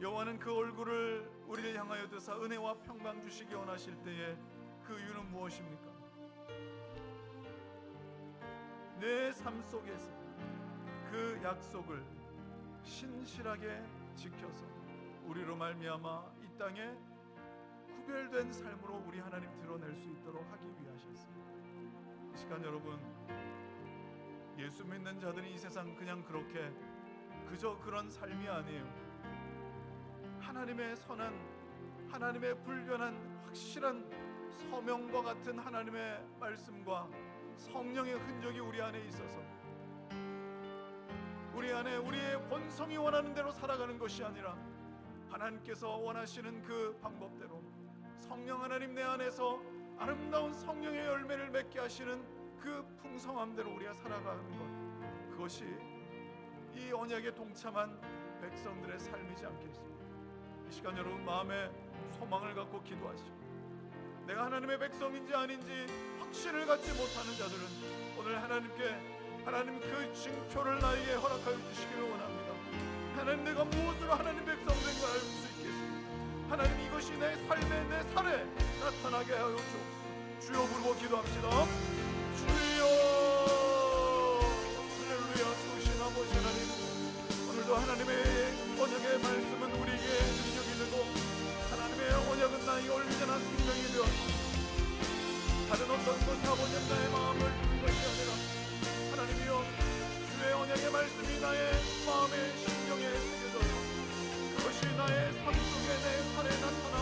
여호와는 그 얼굴을 우리를 향하여 드사 은혜와 평강 주시기 원하실 때에 그 이유는 무엇입니까? 내 삶 속에서 그 약속을 신실하게 지켜서 우리로 말미암아 이 땅에 구별된 삶으로 우리 하나님 드러낼 수 있도록 하기 위하셨습니다. 시간 여러분, 예수 믿는 자들이 이 세상 그냥 그렇게 그저 그런 삶이 아니에요. 하나님의 선한, 하나님의 불변한 확실한 서명과 같은 하나님의 말씀과 성령의 흔적이 우리 안에 있어서 우리 안에 우리의 본성이 원하는 대로 살아가는 것이 아니라 하나님께서 원하시는 그 방법대로 성령 하나님 내 안에서 아름다운 성령의 열매를 맺게 하시는 그 풍성함대로 우리가 살아가는 것, 그것이 이 언약에 동참한 백성들의 삶이지 않겠습니까? 이 시간 여러분 마음에 소망을 갖고 기도하시고, 내가 하나님의 백성인지 아닌지 확신을 갖지 못하는 자들은 오늘 하나님 그 징표를 나에게 허락하여 주시기를 원합니다. 하나님, 내가 무엇으로 하나님 백성된 걸 알 수 있겠습니까? 하나님, 이것이 내 삶에, 내 살에 나타나게 하여 주옵소서. 주여 부르고 기도합시다. 주여, 할렐루야. 주신 아버지 하나님, 오늘도 하나님의 언약의 말씀은 우리에게 능력이 되고 하나님의 언약은 나에게 얼마나 생명이 되어서 다른 어떤 것이 아버지 나의 마음을 푸는 것이 아니라 하나님이여, 주의 언약의 말씀이 나의 마음에 심령에 새겨져서 그것이 나의 삶 속에 내 살에 나타나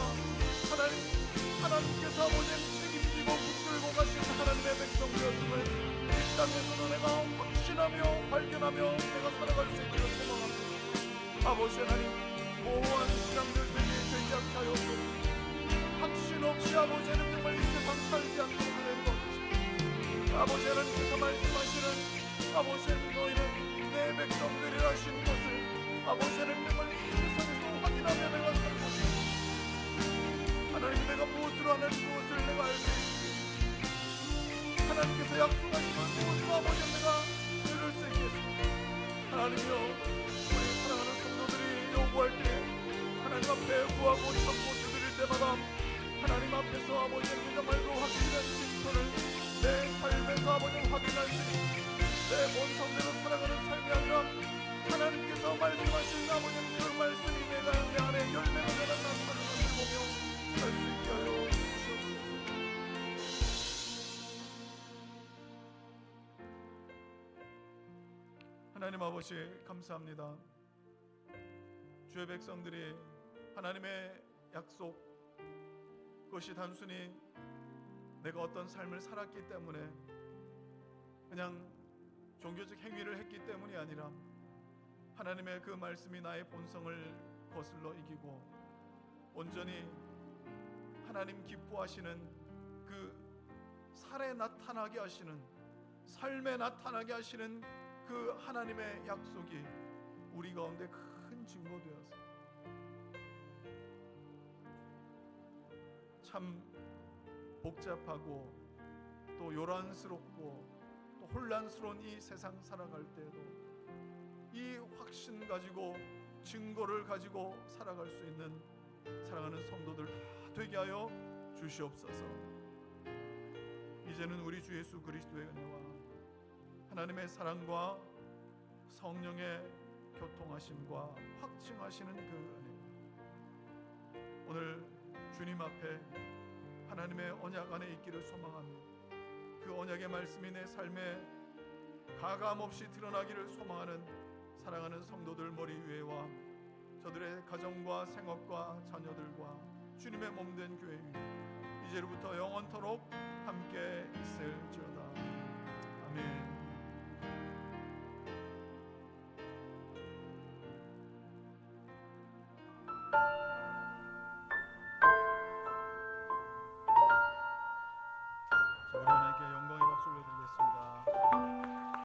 하나님께서 아버지 책임지고 붙들고 가신 하나님의 백성 되었음을 이 땅에서도 내가 확신하며 발견하며 내가 살아갈 수 있기를 소망합니다. 아버지 하나님, 모호한 신앙들 되지 않게 하여 주옵소서. 확신 없이 아버지 하나님 정말 이 세상 살지 않도록 하는 것, 아버지 하나님께서 말씀하시는 아버지 하나님 너희는 내 백성들이라 하신 것을 아버지 하나님 정말 이 세상에서 확인하며 내가 살고 싶습니다. 하나님, 내가 무엇으로 하나님 무엇을 내가 알 수 있습니다. 하나님께서 약속하신 무엇으로 아버지 내가 들을 수 있겠습니다. 하나님이여, 우리 사랑하는 성도들이 요구할 때 하나님 앞에 구하고 찾고 두드릴 때마다 하나님 앞에서 아버지 정말 그 확실한 징표를 내 삶에서 아버지 확인할 수 있습니다. 내 본성대로 살아가는 삶이 아니라 하나님께서 말씀하신 아버지 그 말씀이 내 안에 열매로 내가 나타나는 것을 보며 살 수 있게 하여 주시옵소서. 하나님 아버지 감사합니다. 주의 백성들이 하나님의 약속, 그것이 단순히 내가 어떤 삶을 살았기 때문에 그냥 종교적 행위를 했기 때문이 아니라 하나님의 그 말씀이 나의 본성을 거슬러 이기고 온전히 하나님 기뻐하시는 그 살에 나타나게 하시는, 삶에 나타나게 하시는 그 하나님의 약속이 우리 가운데 큰 증거되어서 참 복잡하고 또 요란스럽고 또 혼란스러운 이 세상 살아갈 때에도 이 확신 가지고 증거를 가지고 살아갈 수 있는 사랑하는 성도들 다 되게 하여 주시옵소서. 이제는 우리 주 예수 그리스도의 은혜와 하나님의 사랑과 성령의 교통하심과 확증하시는 그 은혜, 오늘 주님 앞에 하나님의 언약 안에 있기를 소망하며 그 언약의 말씀이 내 삶에 가감없이 드러나기를 소망하는 사랑하는 성도들 머리 위에와 저들의 가정과 생업과 자녀들과 주님의 몸된 교회 위에 이제로부터 영원토록 함께 있을지어다. 아멘. 우리 하나님께